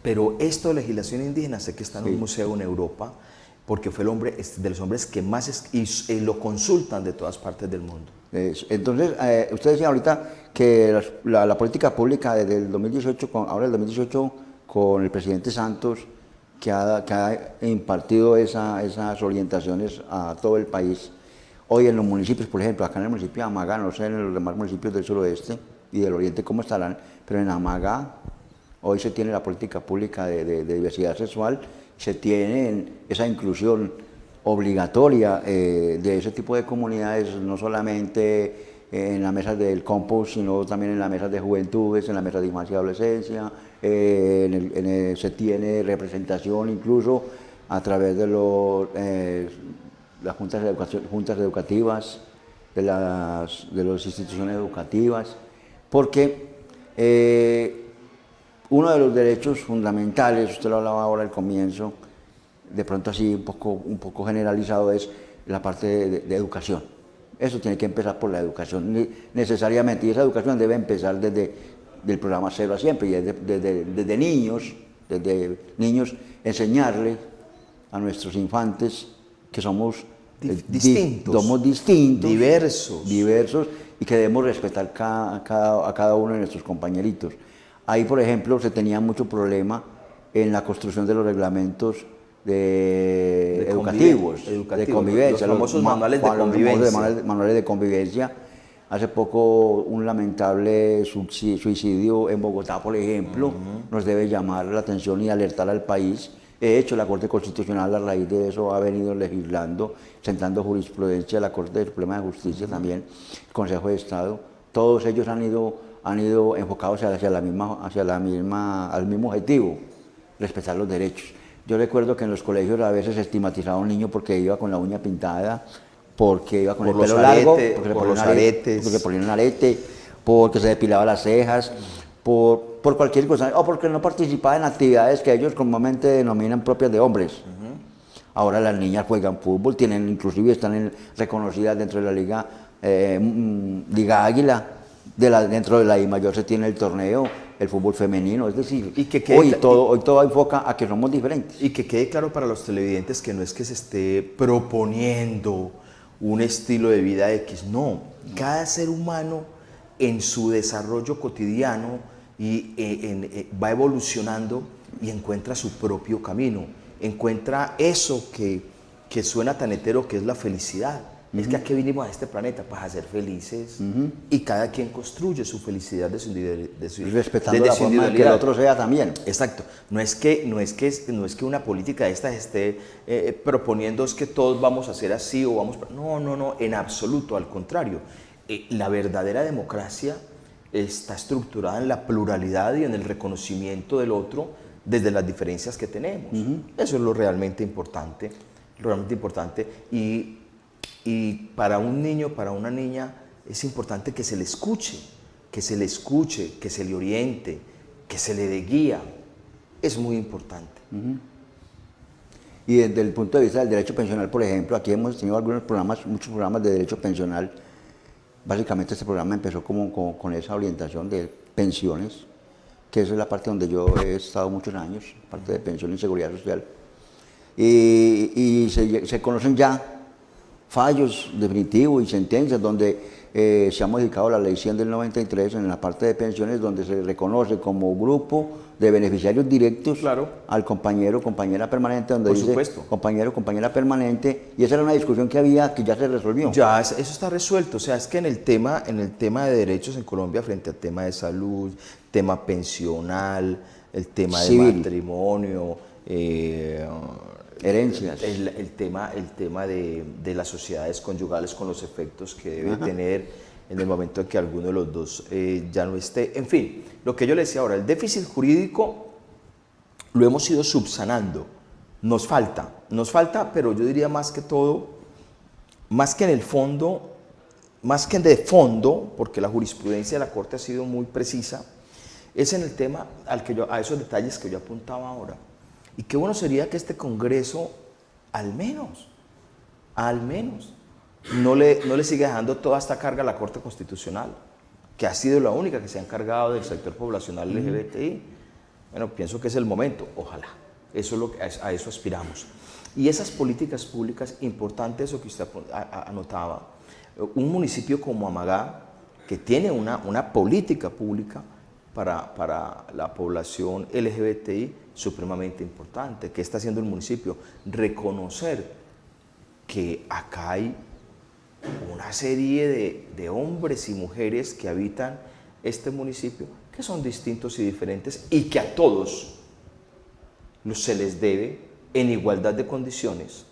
Pero esto de legislación indígena sé que está en un museo en Europa, porque fue el hombre de los hombres que más y lo consultan de todas partes del mundo. Entonces, usted decía ahorita que la política pública desde el 2018, ahora el 2018, con el presidente Santos, que ha impartido esas orientaciones a todo el país. Hoy en los municipios, por ejemplo, acá en el municipio de Amaga, no sé en los demás municipios del suroeste y del oriente cómo estarán, pero en Amaga hoy se tiene la política pública de diversidad sexual, se tiene esa inclusión obligatoria de ese tipo de comunidades, no solamente en las mesas del compost, sino también en las mesas de juventudes, en las mesas de infancia y adolescencia, se tiene representación incluso a través de las juntas educativas, de las instituciones educativas, porque uno de los derechos fundamentales, usted lo hablaba ahora al comienzo, de pronto así un poco generalizado, es la parte de educación. Eso tiene que empezar por la educación necesariamente, y esa educación debe empezar desde del programa Cero a Siempre, y es desde niños enseñarles a nuestros infantes que somos distintos, diversos y que debemos respetar a cada uno de nuestros compañeritos. Ahí, por ejemplo, se tenía mucho problema en la construcción de los reglamentos educativos, de convivencia, los famosos manuales de convivencia. Manuales de convivencia. Hace poco un lamentable suicidio en Bogotá, por ejemplo, nos debe llamar la atención y alertar al país. De hecho, la Corte Constitucional a raíz de eso ha venido legislando, sentando jurisprudencia, la Corte Suprema de Justicia también, el Consejo de Estado. Todos ellos han ido enfocados al mismo objetivo, respetar los derechos. Yo recuerdo que en los colegios a veces se estigmatizaba a un niño porque iba con la uña pintada, porque iba con el pelo largo, porque le ponían un arete, porque se depilaba las cejas, por cualquier cosa, o porque no participaba en actividades que ellos comúnmente denominan propias de hombres. Ahora las niñas juegan fútbol, inclusive están reconocidas dentro de la Liga Águila, dentro de la I mayor se tiene el torneo, el fútbol femenino, es decir, hoy todo enfoca a que somos diferentes. Y que quede claro para los televidentes que no es que se esté proponiendo un estilo de vida X, no, cada ser humano en su desarrollo cotidiano va evolucionando y encuentra su propio camino, encuentra eso que suena tan hetero, que es la felicidad. Es que aquí vinimos a este planeta para ser felices, y cada quien construye su felicidad de su individualidad. Respetando la forma de que el otro sea también. Exacto. No es que una política de estas esté proponiendo es que todos vamos a ser así o vamos... No, en absoluto, al contrario. La verdadera democracia está estructurada en la pluralidad y en el reconocimiento del otro desde las diferencias que tenemos. Eso es lo realmente importante. Y para un niño, para una niña, es importante que se le escuche, que se le oriente, que se le dé guía. Es muy importante. Y desde el punto de vista del derecho pensional, por ejemplo, aquí hemos tenido muchos programas de derecho pensional. Básicamente este programa empezó con esa orientación de pensiones, que esa es la parte donde yo he estado muchos años, parte de pensión y seguridad social. Y se conocen ya fallos definitivos y sentencias donde se ha modificado la ley 100 del 93 en la parte de pensiones, donde se reconoce como grupo de beneficiarios directos al compañero, compañera permanente, donde dice compañero, compañera permanente, y esa era una discusión que había, que ya se resolvió. Ya, eso está resuelto. O sea, es que en el tema de derechos en Colombia, frente al tema de salud, tema pensional, el tema de matrimonio, herencias. El tema de las sociedades conyugales con los efectos que debe tener en el momento en que alguno de los dos ya no esté. En fin, lo que yo le decía ahora, el déficit jurídico lo hemos ido subsanando. Nos falta, pero yo diría más que todo, más que de fondo, porque la jurisprudencia de la Corte ha sido muy precisa, es en el tema a esos detalles que yo apuntaba ahora. Y qué bueno sería que este Congreso, al menos, no le siga dejando toda esta carga a la Corte Constitucional, que ha sido la única que se ha encargado del sector poblacional LGBTI. Bueno, pienso que es el momento, ojalá. A eso aspiramos. Y esas políticas públicas, importante eso que usted anotaba. Un municipio como Amagá, que tiene una política pública para la población LGBTI, supremamente importante. ¿Qué está haciendo el municipio? Reconocer que acá hay una serie de hombres y mujeres que habitan este municipio, que son distintos y diferentes, y que a todos se les debe, en igualdad de condiciones,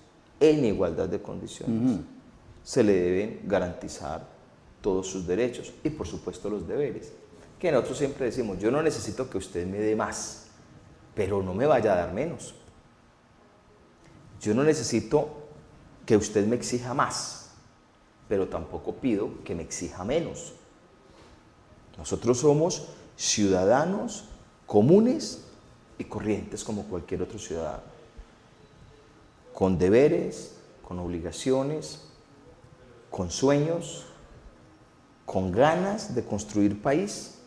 se le deben garantizar todos sus derechos y, por supuesto, los deberes. Que nosotros siempre decimos, yo no necesito que usted me dé más, pero no me vaya a dar menos. Yo no necesito que usted me exija más, pero tampoco pido que me exija menos. Nosotros somos ciudadanos comunes y corrientes como cualquier otro ciudadano, con deberes, con obligaciones, con sueños, con ganas de construir país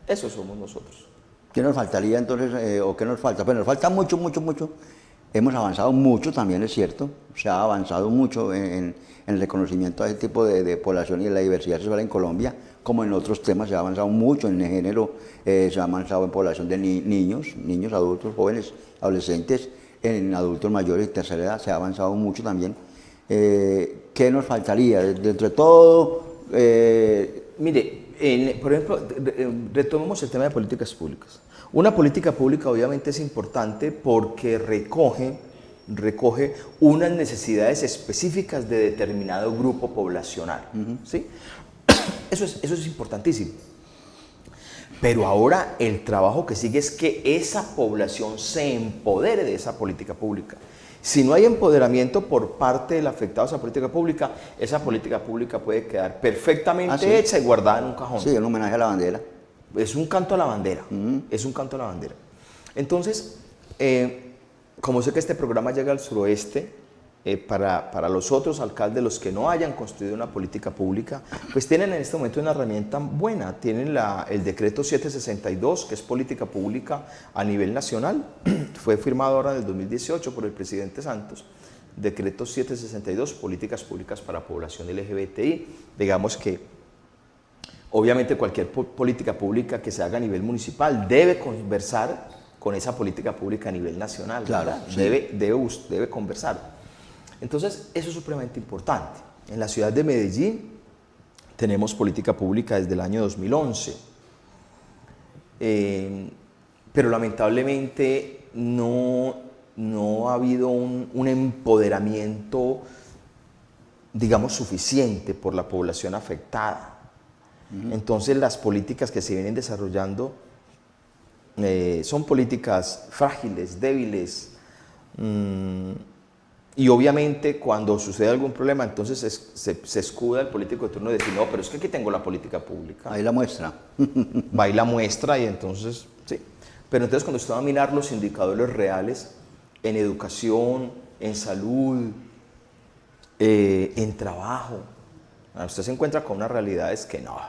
Eso somos nosotros. ¿Qué nos faltaría entonces, o qué nos falta? Pues nos falta mucho, mucho, mucho. Hemos avanzado mucho, también es cierto. Se ha avanzado mucho en el reconocimiento a ese tipo de población y de la diversidad sexual en Colombia, como en otros temas. Se ha avanzado mucho en el género, se ha avanzado en población de niños, adultos, jóvenes, adolescentes, en adultos mayores y tercera edad. Se ha avanzado mucho también. ¿Qué nos faltaría? Dentro de todo... Mire, por ejemplo, retomemos el tema de políticas públicas. Una política pública obviamente es importante porque recoge unas necesidades específicas de determinado grupo poblacional. ¿Sí? Eso es importantísimo. Pero ahora el trabajo que sigue es que esa población se empodere de esa política pública. Si no hay empoderamiento por parte del afectado a esa política pública puede quedar perfectamente hecha y guardada en un cajón. Sí, en homenaje a la bandera. Es un canto a la bandera, es un canto a la bandera. Entonces, como sé que este programa llega al suroeste, para los otros alcaldes, los que no hayan construido una política pública, pues tienen en este momento una herramienta buena. Tienen el decreto 762, que es política pública a nivel nacional. Fue firmado ahora en el 2018 por el presidente Santos. Decreto 762, políticas públicas para población LGBTI. Digamos que obviamente cualquier política pública que se haga a nivel municipal debe conversar con esa política pública a nivel nacional. Claro, sí. Debe conversar. Entonces, eso es supremamente importante. En la ciudad de Medellín tenemos política pública desde el año 2011, pero lamentablemente no ha habido un empoderamiento, digamos, suficiente por la población afectada. Entonces, las políticas que se vienen desarrollando son políticas frágiles, débiles, y obviamente cuando sucede algún problema, entonces se escuda el político de turno y decir, no, pero es que aquí tengo la política pública. Ahí la muestra. Va y la muestra y entonces, sí. Pero entonces cuando usted va a mirar los indicadores reales en educación, en salud, en trabajo, usted se encuentra con unas realidades que no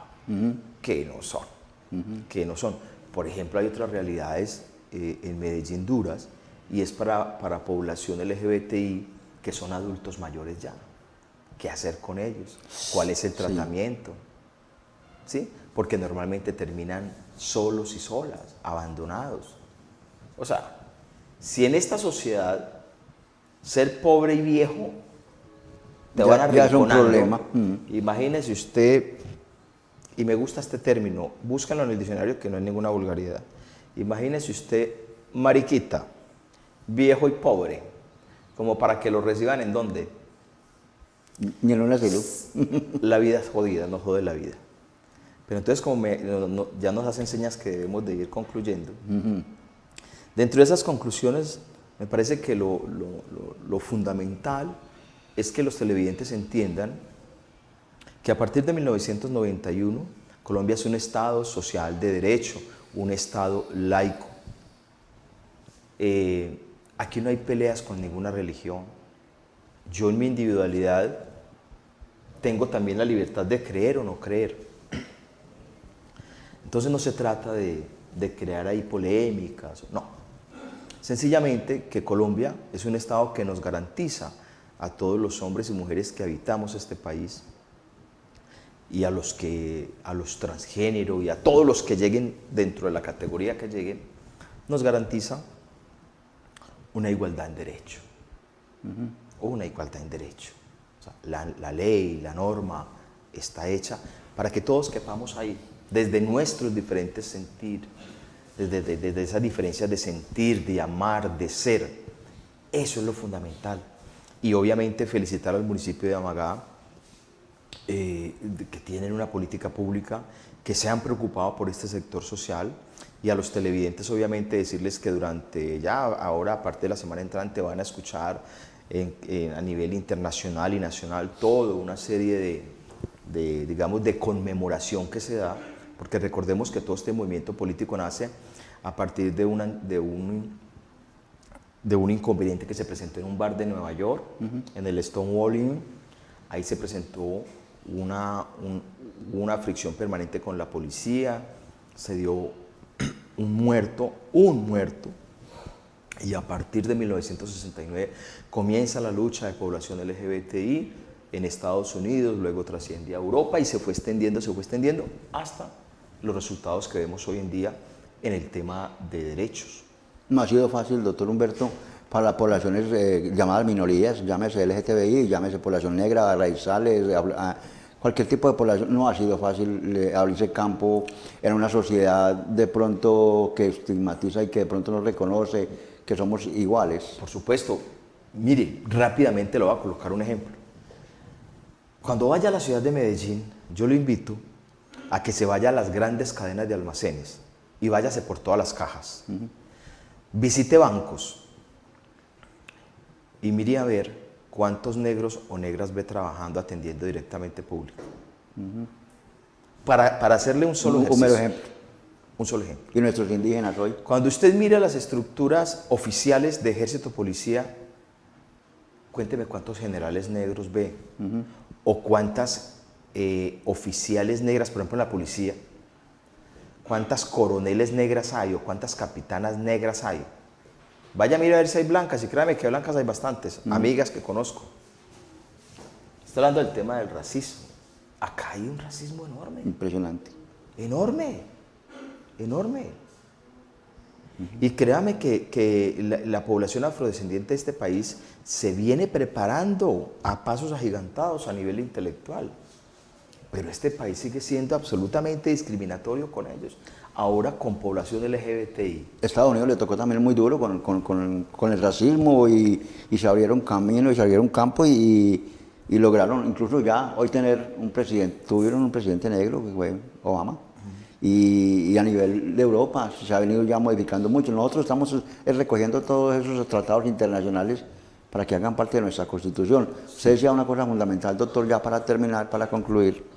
son. Por ejemplo, hay otras realidades en Medellín duras, y es para población LGBTI que son adultos mayores ya. ¿Qué hacer con ellos? ¿Cuál es el tratamiento? ¿Sí? Porque normalmente terminan solos y solas, abandonados. O sea, si en esta sociedad ser pobre y viejo te van a ya es un problema. Imagínese usted, y me gusta este término, búscalo en el diccionario que no hay ninguna vulgaridad. Imagínese usted, mariquita, viejo y pobre, como para que lo reciban ¿en dónde? Ni en un asilo. La vida es jodida, no jode la vida. Pero entonces como ya nos hacen señas que debemos de ir concluyendo. Dentro de esas conclusiones me parece que lo fundamental es que los televidentes entiendan que a partir de 1991 Colombia es un Estado social de derecho, un Estado laico. Aquí no hay peleas con ninguna religión. Yo en mi individualidad tengo también la libertad de creer o no creer. Entonces no se trata de crear ahí polémicas, no. Sencillamente que Colombia es un Estado que nos garantiza a todos los hombres y mujeres que habitamos este país y a los transgénero y a todos los que lleguen dentro de la categoría que lleguen, nos garantiza una igualdad en derecho, o una igualdad en derecho. O sea, la ley, la norma está hecha para que todos quepamos ahí, desde nuestros diferentes sentir, desde esas diferencias de sentir, de amar, de ser. Eso es lo fundamental. Y obviamente felicitar al municipio de Amagá, que tienen una política pública, que se han preocupado por este sector social, y a los televidentes obviamente decirles que ahora a partir de la semana entrante van a escuchar a nivel internacional y nacional toda una serie de conmemoración que se da, porque recordemos que todo este movimiento político nace a partir de un inconveniente que se presentó en un bar de Nueva York, en el Stonewalling. Ahí se presentó una fricción permanente con la policía, se dio un muerto, y a partir de 1969 comienza la lucha de población LGBTI en Estados Unidos, luego trasciende a Europa y se fue extendiendo hasta los resultados que vemos hoy en día en el tema de derechos. No ha sido fácil, doctor Humberto, para las poblaciones llamadas minorías, llámese LGTBI, llámese población negra, raizales, cualquier tipo de población. No ha sido fácil abrirse campo en una sociedad de pronto que estigmatiza y que de pronto no reconoce que somos iguales. Por supuesto, mire, rápidamente le voy a colocar un ejemplo. Cuando vaya a la ciudad de Medellín, yo lo invito a que se vaya a las grandes cadenas de almacenes y váyase por todas las cajas. Visite bancos y mire a ver cuántos negros o negras ve trabajando atendiendo directamente público. Para hacerle un solo ejercicio. Un mero ejemplo. Un solo ejemplo. Y nuestros indígenas hoy. Cuando usted mira las estructuras oficiales de ejército, policía, cuénteme cuántos generales negros ve, o cuántas oficiales negras, por ejemplo en la policía, cuántas coroneles negras hay, o cuántas capitanas negras hay. Vaya a mirar a ver si hay blancas, y créame que blancas hay bastantes, amigas que conozco. Estoy hablando del tema del racismo. Acá hay un racismo enorme. Impresionante. Enorme. Y créame que la población afrodescendiente de este país se viene preparando a pasos agigantados a nivel intelectual. Pero este país sigue siendo absolutamente discriminatorio con ellos. Ahora con población LGBTI. Estados Unidos le tocó también muy duro con el racismo y se abrieron caminos y se abrieron campos y lograron incluso ya hoy tener un presidente, tuvieron un presidente negro que fue Obama. Y a nivel de Europa se ha venido ya modificando mucho. Nosotros estamos recogiendo todos esos tratados internacionales para que hagan parte de nuestra Constitución. Usted decía una cosa fundamental, doctor, ya para terminar, para concluir,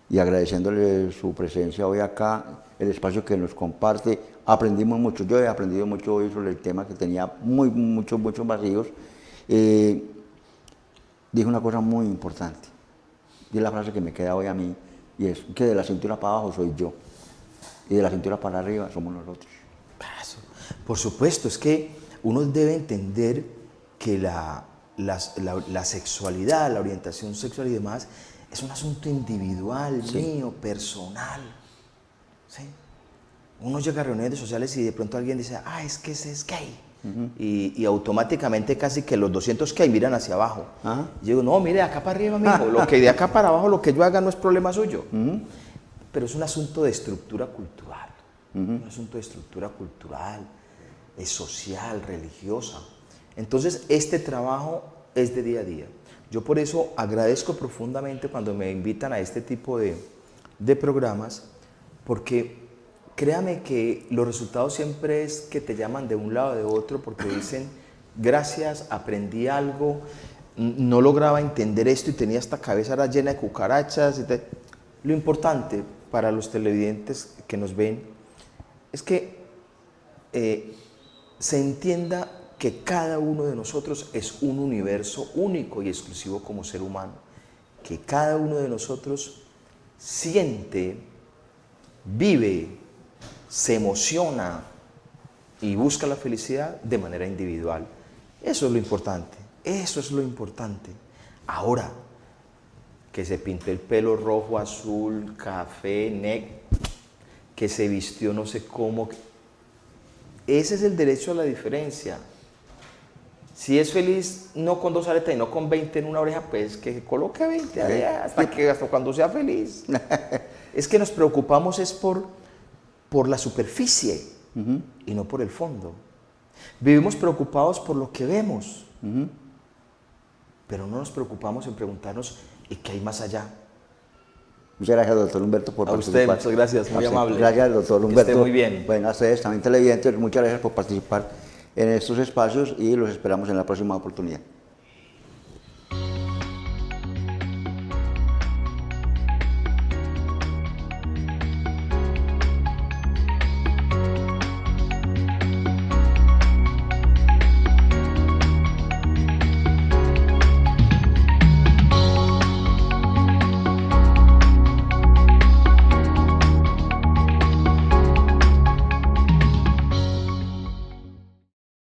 y agradeciéndole su presencia hoy acá, el espacio que nos comparte. Aprendimos mucho, yo he aprendido mucho hoy sobre el tema que tenía muchos vacíos. Dijo una cosa muy importante, y es la frase que me queda hoy a mí, y es que de la cintura para abajo soy yo, y de la cintura para arriba somos nosotros. Por supuesto, es que uno debe entender que la sexualidad, la orientación sexual y demás, es un asunto individual, mío, personal. ¿Sí? Uno llega a reuniones sociales y de pronto alguien dice, es que ese es gay. Y automáticamente casi que los 200 que miran hacia abajo. Y yo digo, no, mire, acá para arriba, mijo, lo que de acá para abajo, lo que yo haga no es problema suyo. Pero es un asunto de estructura cultural, un asunto de estructura cultural, social, religiosa. Entonces, este trabajo es de día a día. Yo por eso agradezco profundamente cuando me invitan a este tipo de programas, porque créame que los resultados siempre es que te llaman de un lado o de otro porque dicen, gracias, aprendí algo, no lograba entender esto y tenía esta cabeza ahora llena de cucarachas. Lo importante para los televidentes que nos ven es que se entienda que cada uno de nosotros es un universo único y exclusivo como ser humano, que cada uno de nosotros siente, vive, se emociona y busca la felicidad de manera individual. Eso es lo importante, eso es lo importante. Ahora, que se pintó el pelo rojo, azul, café, negro, que se vistió no sé cómo, ese es el derecho a la diferencia. Si es feliz no con 2 aretas y no con 20 en una oreja, pues que coloque 20 allá, hasta cuando sea feliz. Es que nos preocupamos es por la superficie y no por el fondo. Vivimos preocupados por lo que vemos, pero no nos preocupamos en preguntarnos ¿y qué hay más allá? Muchas gracias, doctor Humberto, por participar. A usted, muchas gracias, muy amable. Gracias, doctor Humberto. Que esté muy bien. Bueno, a ustedes también televidentes, muchas gracias por participar en estos espacios y los esperamos en la próxima oportunidad.